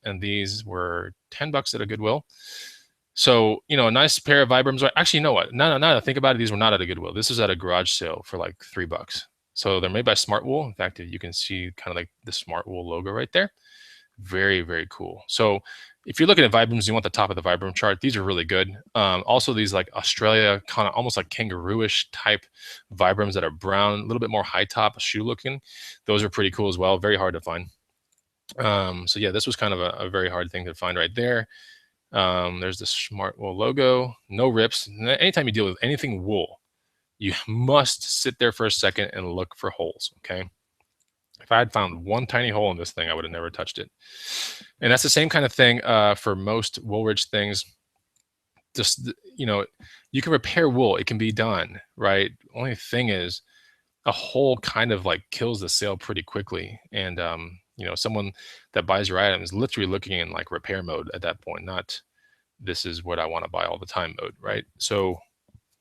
Speaker 1: And these were 10 bucks at a Goodwill. So, you know, a nice pair of Vibrams. Actually, you know what? Now that I think about it, these were not at a Goodwill. This was at a garage sale for like $3. So they're made by Smartwool. In fact, you can see kind of like the Smartwool logo right there. Very, very cool. So if you're looking at Vibrams, you want the top of the Vibram chart. These are really good. Also, these like Australia, kind of almost like kangaroo-ish type Vibrams that are brown, a little bit more high top shoe looking. Those are pretty cool as well. Very hard to find. So yeah, this was kind of a very hard thing to find right there. There's the Smartwool logo. No rips. Anytime you deal with anything wool, you must sit there for a second and look for holes, okay? If I had found one tiny hole in this thing, I would have never touched it. And that's the same kind of thing for most Woolridge things. Just, you know, you can repair wool. It can be done, right? Only thing is, a hole kind of like kills the sale pretty quickly. And, you know, someone that buys your item is literally looking in like repair mode at that point, not this is what I want to buy all the time mode, right? So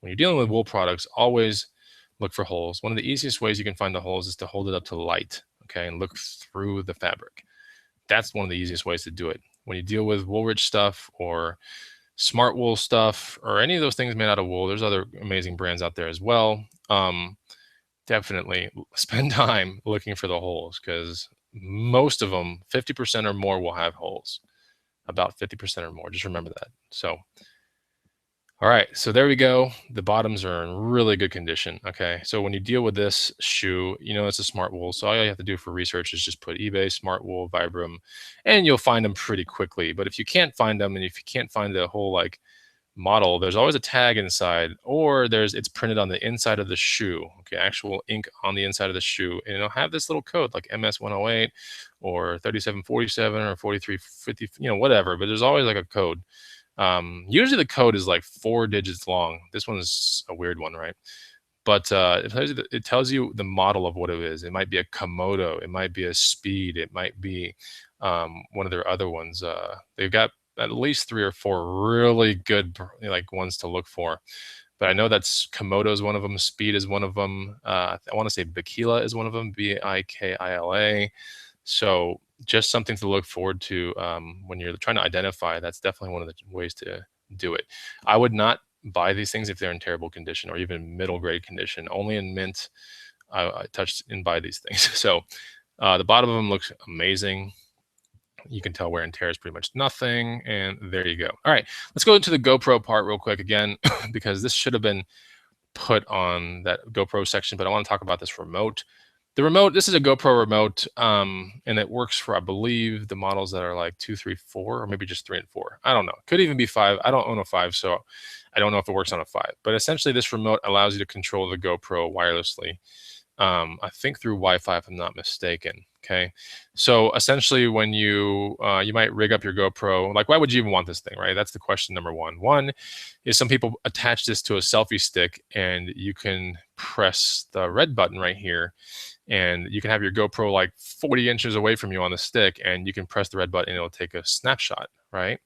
Speaker 1: when you're dealing with wool products, always look for holes. One of the easiest ways you can find the holes is to hold it up to light, okay, and look through the fabric. That's one of the easiest ways to do it. When you deal with Woolridge stuff or Smartwool stuff or any of those things made out of wool, there's other amazing brands out there as well. Definitely spend time looking for the holes, because most of them, 50% or more, will have holes. about 50% or more. Just remember that. So, all right, so there we go. The bottoms are in really good condition. Okay, so when you deal with this shoe, you know it's a smart wool. So all you have to do for research is just put eBay, smart wool, Vibram, and you'll find them pretty quickly. But if you can't find them, and if you can't find the whole like model, there's always a tag inside, or it's printed on the inside of the shoe. Okay, actual ink on the inside of the shoe, and it'll have this little code like MS108 or 3747 or 4350, you know, whatever. But there's always like a code. Usually the code is like 4 digits long. This one is a weird one, right? But it tells you the model of what it is. It might be a Komodo, it might be a Speed, it might be one of their other ones. They've got at least 3 or 4 really good like ones to look for. But I know that's Komodo is one of them, Speed is one of them. I want to say Bikila is one of them, Bikila. So just something to look forward to when you're trying to identify. That's definitely one of the ways to do it. I would not buy these things if they're in terrible condition or even middle grade condition. Only in mint I touch and buy these things. So the bottom of them looks amazing. You can tell wear and tear is pretty much nothing. And there you go. All right, let's go into the GoPro part real quick again, because this should have been put on that GoPro section, but I want to talk about this remote. The remote, this is a GoPro remote, and it works for, I believe, the models that are like 2, 3, 4, or maybe just 3 and 4. I don't know. Could even be 5. I don't own a 5, so I don't know if it works on a 5. But essentially, this remote allows you to control the GoPro wirelessly. I think through Wi-Fi, if I'm not mistaken. Okay, so essentially, when you might rig up your GoPro, like why would you even want this thing, right? That's the question number one. One is some people attach this to a selfie stick, and you can press the red button right here, and you can have your GoPro like 40 inches away from you on the stick, and you can press the red button, and it'll take a snapshot, right?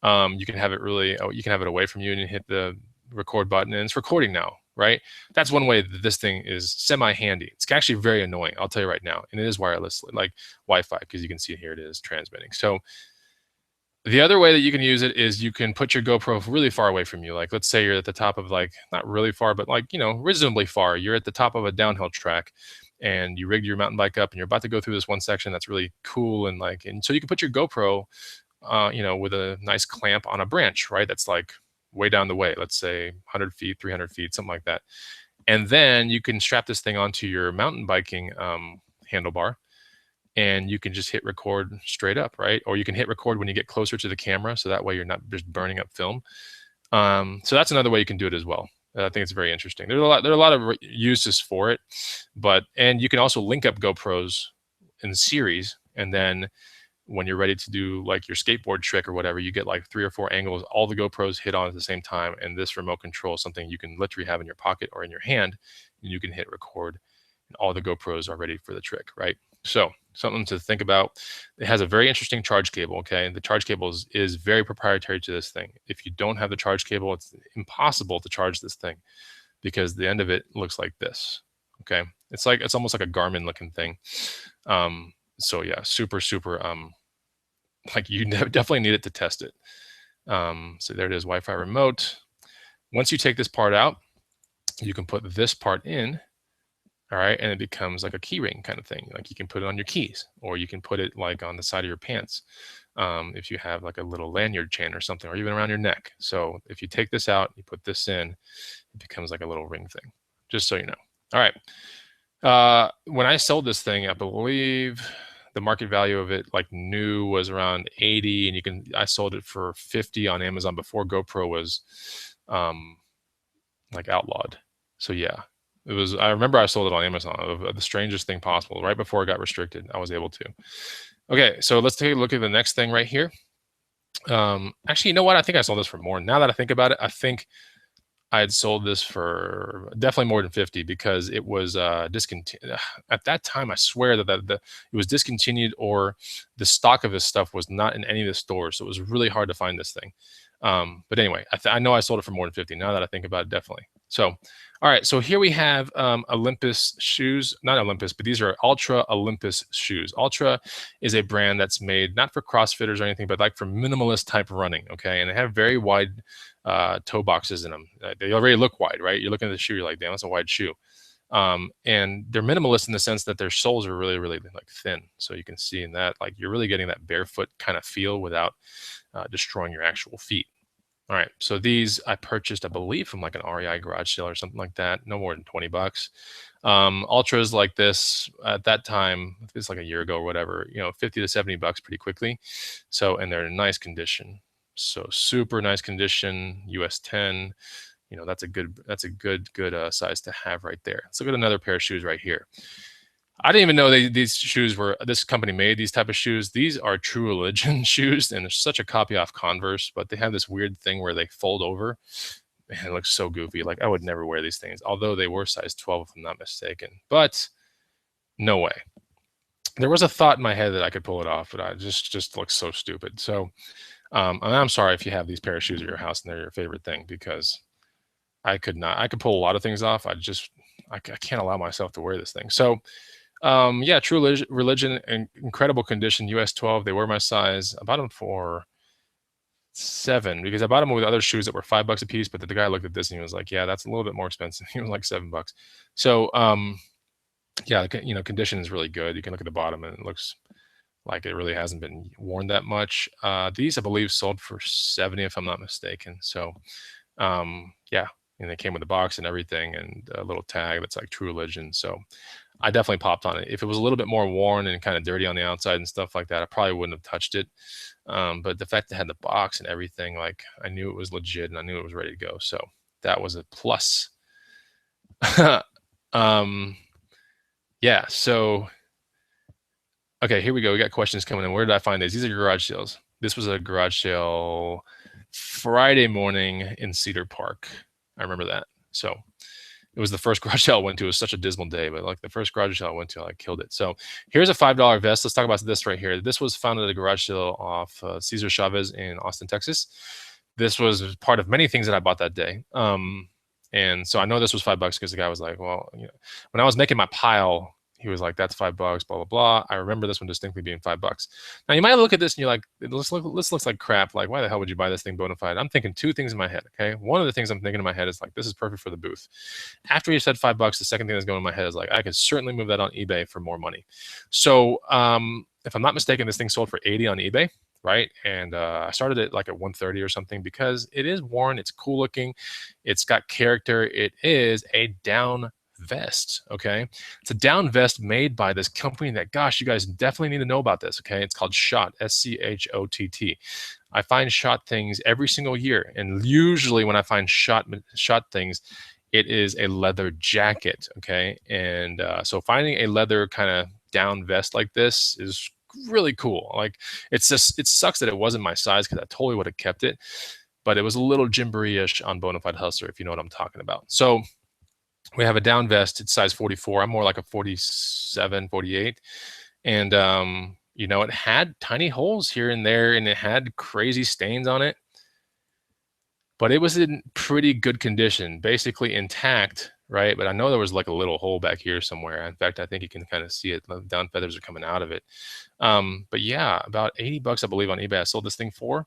Speaker 1: You can have it you can have it away from you, and you hit the record button, and it's recording now, right? That's one way that this thing is semi-handy. It's actually very annoying, I'll tell you right now. And it is wireless, like Wi-Fi, because you can see here it is transmitting. So the other way that you can use it is you can put your GoPro really far away from you. Like, let's say you're at the top of, like, not really far, but like, you know, reasonably far. You're at the top of a downhill track, and you rigged your mountain bike up, and you're about to go through this one section that's really cool. And so you can put your GoPro, you know, with a nice clamp on a branch, right? That's like way down the way, let's say 100 feet, 300 feet, something like that. And then you can strap this thing onto your mountain biking handlebar, and you can just hit record straight up, right? Or you can hit record when you get closer to the camera, so that way you're not just burning up film. So that's another way you can do it as well. I think it's very interesting. There are a lot of uses for it, and you can also link up GoPros in series, and then when you're ready to do like your skateboard trick or whatever, you get like 3 or 4 angles, all the GoPros hit on at the same time. And this remote control is something you can literally have in your pocket or in your hand, and you can hit record, and all the GoPros are ready for the trick, right? So something to think about. It has a very interesting charge cable, okay? The charge cable is very proprietary to this thing. If you don't have the charge cable, it's impossible to charge this thing, because the end of it looks like this, okay? It's almost like a Garmin looking thing. So yeah, super, like you definitely need it to test it. So there it is, Wi-Fi remote. Once you take this part out, you can put this part in, all right, and it becomes like a key ring kind of thing. Like you can put it on your keys, or you can put it like on the side of your pants, if you have like a little lanyard chain or something, or even around your neck. So if you take this out, you put this in, it becomes like a little ring thing, just so you know. All right. When I sold this thing, I believe the market value of it, like new, was around 80, and I sold it for 50 on Amazon before GoPro was like outlawed. So yeah, I remember I sold it on Amazon, the strangest thing possible. Right before it got restricted, I was able to. Okay, so let's take a look at the next thing right here. Actually, you know what? I think I sold this for more. Now that I think about it, I think I had sold this for definitely more than 50, because it was discontinued. At that time, I swear that it was discontinued, or the stock of this stuff was not in any of the stores. So it was really hard to find this thing. But anyway, I know I sold it for more than 50. Now that I think about it, definitely. So, all right. So here we have Olympus shoes. Not Olympus, but these are Ultra Olympus shoes. Ultra is a brand that's made not for CrossFitters or anything, but like for minimalist type running. Okay. And they have very wide toe boxes in them. They already look wide, right? You're looking at the shoe, you're like, damn, that's a wide shoe. And they're minimalist in the sense that their soles are really, really like thin. So you can see in that, like you're really getting that barefoot kind of feel without destroying your actual feet. All right, so these I purchased, I believe, from like an REI garage sale or something like that. No more than 20 bucks. Ultras like this at that time, it's like a year ago or whatever, 50 to 70 bucks pretty quickly. So, and they're in nice condition. So super nice condition, US 10. That's a good size to have right there. Let's look at another pair of shoes right here. I didn't even know these shoes were, this company made these type of shoes. These are True Religion shoes, and they're such a copy off Converse, but they have this weird thing where they fold over, and it looks so goofy. Like I would never wear these things, although they were size 12 if I'm not mistaken. But no way. There was a thought in my head that I could pull it off, but I just looks so stupid. So and I'm sorry if you have these pair of shoes at your house and they're your favorite thing, because I could not. I could pull a lot of things off. I can't allow myself to wear this thing. So yeah, True Religion, incredible condition, US 12. They were my size. I bought them for 7 because I bought them with other shoes that were $5 a piece. But the guy looked at this and he was like, "Yeah, that's a little bit more expensive." He was like $7. So yeah, condition is really good. You can look at the bottom and it looks like it really hasn't been worn that much. These I believe sold for 70 if I'm not mistaken. So yeah, and they came with a box and everything and a little tag that's like True Religion. So I definitely popped on it. If it was a little bit more worn and kind of dirty on the outside and stuff like that, I probably wouldn't have touched it. But the fact that it had the box and everything, like I knew it was legit and I knew it was ready to go. So that was a plus. um, yeah. So, okay, here we go. We got questions coming in. Where did I find these? These are garage sales. This was a garage sale Friday morning in Cedar Park. I remember that. So it was the first garage sale I went to. It was such a dismal day, but like the first garage sale I went to, I killed it. So here's a $5 vest. Let's talk about this right here. This was found at a garage sale off Cesar Chavez in Austin, Texas. This was part of many things that I bought that day. And so I know this was $5 because the guy was like, well, when I was making my pile, he was like, that's $5, blah, blah, blah. I remember this one distinctly being $5. Now you might look at this and you're like, this looks like crap. Like, why the hell would you buy this thing bona fide? I'm thinking two things in my head. Okay. One of the things I'm thinking in my head is like, this is perfect for the booth. After you said $5, the second thing that's going in my head is like, I could certainly move that on eBay for more money. So if I'm not mistaken, this thing sold for 80 on eBay. Right. And I started it like at 130 or something because it is worn. It's cool looking. It's got character. It is a down vest. Okay. It's a down vest made by this company that, gosh, you guys definitely need to know about this. Okay. It's called Schott, SCHOTT. I find Schott things every single year. And usually when I find Schott things, it is a leather jacket. Okay. And so finding a leather kind of down vest like this is really cool. Like it sucks that it wasn't my size because I totally would have kept it, but it was a little Gymboree-ish on Bonafide Hustler, if you know what I'm talking about. So we have a down vest. It's size 44. I'm more like a 47, 48. And, it had tiny holes here and there, and it had crazy stains on it. But it was in pretty good condition, basically intact, right? But I know there was like a little hole back here somewhere. In fact, I think you can kind of see it. The down feathers are coming out of it. But yeah, about 80 bucks, I believe, on eBay I sold this thing for.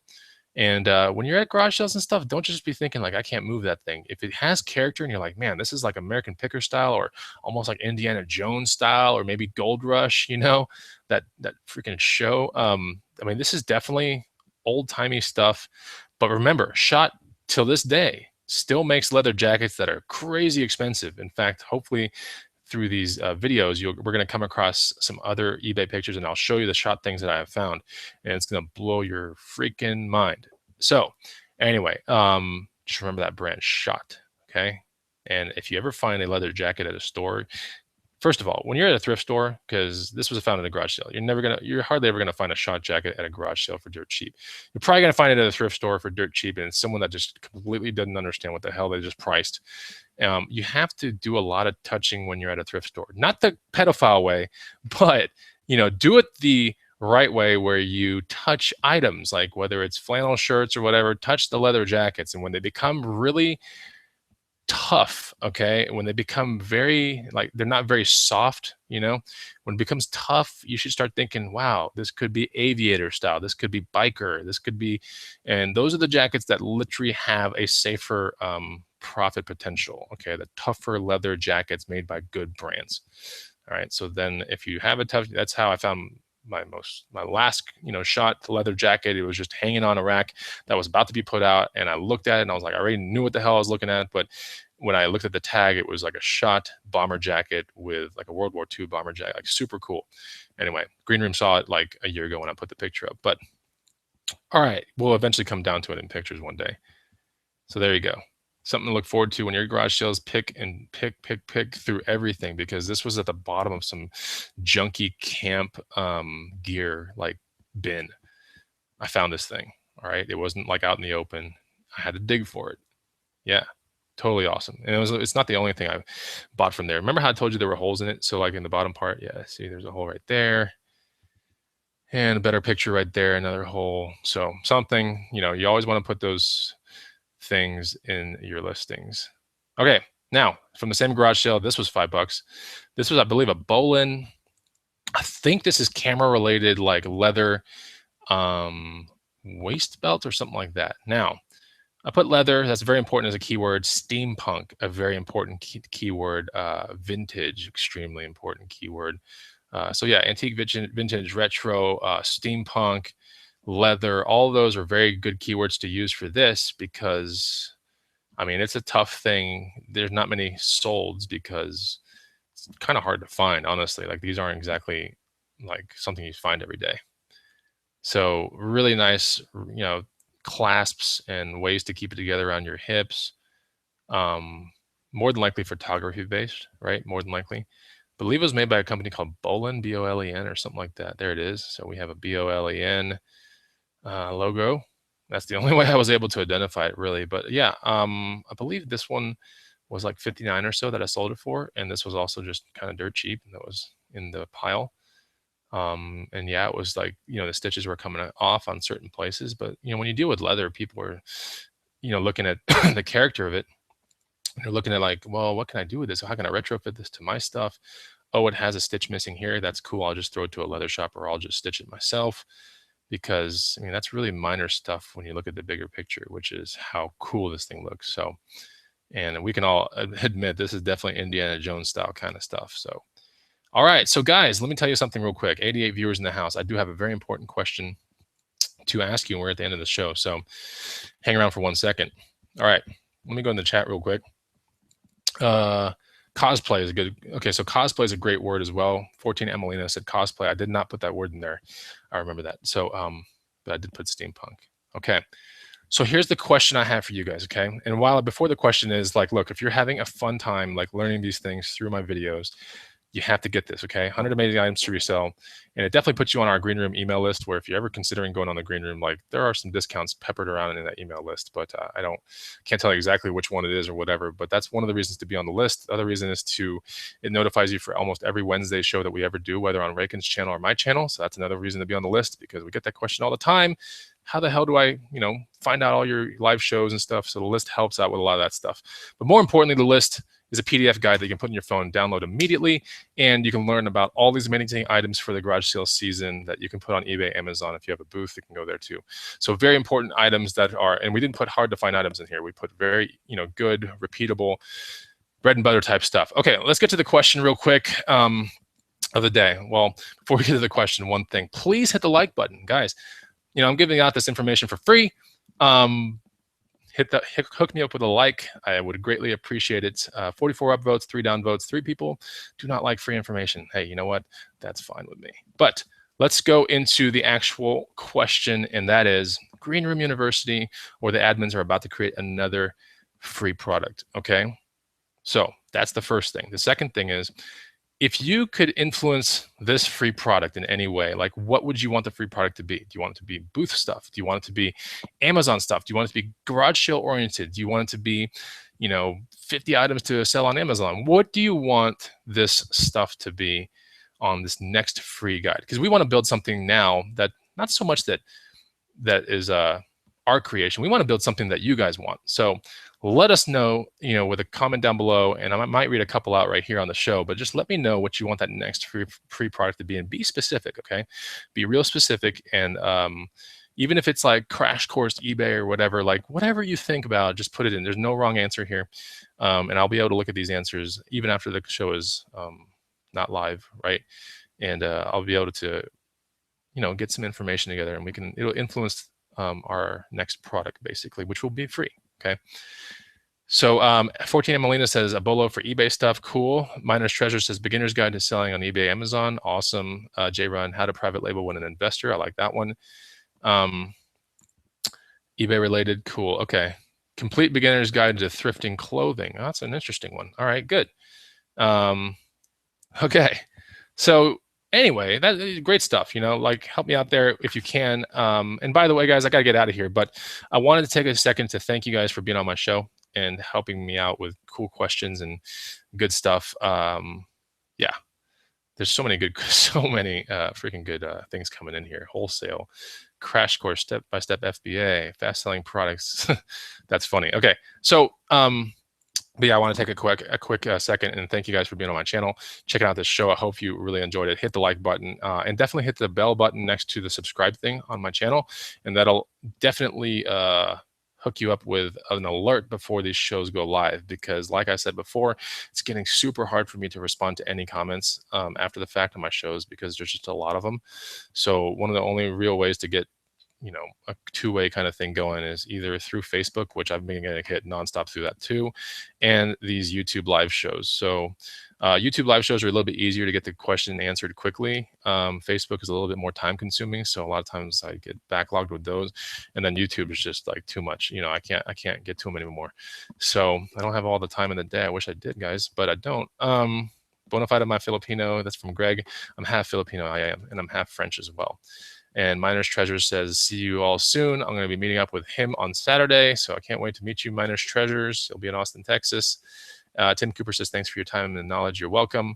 Speaker 1: And when you're at garage sales and stuff, don't just be thinking like, I can't move that thing. If it has character and you're like, man, this is like American Picker style or almost like Indiana Jones style or maybe Gold Rush, that freaking show. I mean, this is definitely old timey stuff. But remember, Schott till this day still makes leather jackets that are crazy expensive. In fact, hopefully through these videos, we're going to come across some other eBay pictures and I'll show you the Schott things that I have found and it's going to blow your freaking mind. So anyway, just remember that brand Schott. Okay. And if you ever find a leather jacket at a store, first of all, when you're at a thrift store, because this was found in a garage sale, you're hardly ever gonna find a Schott jacket at a garage sale for dirt cheap. You're probably gonna find it at a thrift store for dirt cheap, and it's someone that just completely doesn't understand what the hell they just priced. You have to do a lot of touching when you're at a thrift store, not the pedophile way, but do it the right way where you touch items like whether it's flannel shirts or whatever, touch the leather jackets, and when they become really tough, okay, when they become very like they're not very soft, when it becomes tough, you should start thinking, wow, this could be aviator style, this could be biker, this could be, and those are the jackets that literally have a safer profit potential. Okay, the tougher leather jackets made by good brands. All right, so then if you have a tough, that's how I found my last shot leather jacket. It was just hanging on a rack that was about to be put out, and I looked at it and I was like, I already knew what the hell I was looking at, but when I looked at the tag, it was like a shot bomber jacket with like a World War II bomber jacket, like super cool. Anyway, Green Room saw it like a year ago when I put the picture up, but all right, we'll eventually come down to it in pictures one day. So there you go. Something to look forward to when your garage sales. Pick through everything, because this was at the bottom of some junky camp gear like bin. I found this thing. All right, it wasn't like out in the open. I had to dig for it. Yeah, totally awesome. And it's not the only thing I bought from there. Remember how I told you there were holes in it? So like in the bottom part, yeah, see there's a hole right there. And a better picture right there, another hole. So something, you always want to put those things in your listings. Okay, now from the same garage sale, this was $5. This was, I believe, a Bolin. I think this is camera related, like leather waist belt or something like that. Now, I put leather, that's very important as a keyword. Steampunk, a very important keyword. Vintage, extremely important keyword. So yeah, antique, vintage, retro, steampunk, leather, all of those are very good keywords to use for this, because I mean, it's a tough thing. There's not many solds because it's kind of hard to find, honestly. Like these aren't exactly like something you find every day. So really nice, clasps and ways to keep it together around your hips. More than likely photography based, right? More than likely. I believe it was made by a company called Bolen, B-O-L-E-N or something like that. There it is. So we have a B-O-L-E-N logo. That's the only way I was able to identify it, really. But yeah, I believe this one was like 59 or so that I sold it for, and this was also just kind of dirt cheap, and that was in the pile. And yeah, it was like, the stitches were coming off on certain places, but when you deal with leather, people are looking at the character of it. They're looking at like, well, what can I do with this? How can I retrofit this to my stuff? Oh, it has a stitch missing here. That's cool. I'll just throw it to a leather shop, or I'll just stitch it myself. Because I mean, that's really minor stuff when you look at the bigger picture, which is how cool this thing looks. So, and we can all admit this is definitely Indiana Jones style kind of stuff. So, all right. So guys, let me tell you something real quick. 88 viewers in the house. I do have a very important question to ask you, and we're at the end of the show. So hang around for 1 second. All right. Let me go in the chat real quick. Cosplay is a good. Okay, so cosplay is a great word as well. 14 Emelina said cosplay. I did not put that word in there. I remember that. So, but I did put steampunk. Okay. So here's the question I have for you guys. Okay. And before the question is like, look, if you're having a fun time, like learning these things through my videos, you have to get this. Okay. 100 amazing items to resell. And it definitely puts you on our Green Room email list, where if you're ever considering going on the Green Room, like there are some discounts peppered around in that email list, but can't tell you exactly which one it is or whatever, but that's one of the reasons to be on the list. The other reason is it notifies you for almost every Wednesday show that we ever do, whether on Raken's channel or my channel. So that's another reason to be on the list, because we get that question all the time. How the hell do I, find out all your live shows and stuff? So the list helps out with a lot of that stuff. But more importantly, the list is a PDF guide that you can put in your phone, download immediately, and you can learn about all these amazing items for the garage sale season that you can put on eBay, Amazon. If you have a booth, you can go there too. So very important items that are, and we didn't put hard to find items in here. We put very, good, repeatable, bread and butter type stuff. Okay, let's get to the question real quick of the day. Well, before we get to the question, one thing, please hit the like button, guys. I'm giving out this information for free. Hook me up with a like. I would greatly appreciate it. 44 upvotes, 3 downvotes, 3 people do not like free information. Hey, you know what? That's fine with me. But let's go into the actual question, and that is Green Room University, or the admins are about to create another free product. Okay, so that's the first thing. The second thing is, if you could influence this free product in any way, like what would you want the free product to be? Do you want it to be booth stuff? Do you want it to be Amazon stuff? Do you want it to be garage sale oriented? Do you want it to be, 50 items to sell on Amazon? What do you want this stuff to be on this next free guide? Because we want to build something now that not so much that is our creation. We want to build something that you guys want. So let us know, with a comment down below, and I might read a couple out right here on the show, but just let me know what you want that next free product to be, and be specific, okay? Be real specific, and even if it's like crash course eBay or whatever, like whatever you think about, just put it in. There's no wrong answer here. And I'll be able to look at these answers even after the show is not live, right? And I'll be able to, get some information together, and it'll influence our next product basically, which will be free. Okay. So 14 Melina says a bolo for eBay stuff. Cool. Miner's Treasure says beginner's guide to selling on eBay, Amazon. Awesome. J Run, how to private label when an investor. I like that one. eBay related. Cool. Okay. Complete beginner's guide to thrifting clothing. Oh, that's an interesting one. All right, good. Okay. So anyway, that's great stuff. Like help me out there if you can. And by the way, guys, I got to get out of here, but I wanted to take a second to thank you guys for being on my show and helping me out with cool questions and good stuff. Yeah, there's so many freaking good things coming in here. Wholesale, crash course, step-by-step FBA, fast selling products. That's funny. Okay, so but yeah, I want to take a quick second and thank you guys for being on my channel, checking out this show. I hope you really enjoyed it. Hit the like button and definitely hit the bell button next to the subscribe thing on my channel, and that'll definitely hook you up with an alert before these shows go live, because like I said before, it's getting super hard for me to respond to any comments after the fact on my shows because there's just a lot of them. So one of the only real ways to get a two-way kind of thing going is either through Facebook, which I've been getting hit nonstop through that too, and these YouTube live shows. So YouTube live shows are a little bit easier to get the question answered quickly. Facebook is a little bit more time consuming, so a lot of times I get backlogged with those, and then YouTube is just like too much. I can't get to them anymore. So I don't have all the time in the day. I wish I did, guys, but I don't. Bonafide my Filipino, that's from Greg. I'm half Filipino, I am, and I'm half French as well. And Miner's Treasure says, see you all soon. I'm going to be meeting up with him on Saturday, so I can't wait to meet you, Miner's Treasures. He'll be in Austin, Texas. Tim Cooper says, thanks for your time and knowledge. You're welcome.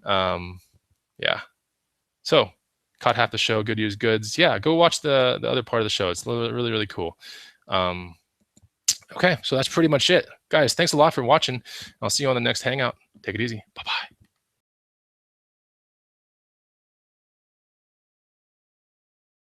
Speaker 1: Yeah. So, caught half the show, good use goods. Yeah, go watch the other part of the show. It's really, really cool. Okay, so that's pretty much it. Guys, thanks a lot for watching. I'll see you on the next Hangout. Take it easy. Bye-bye.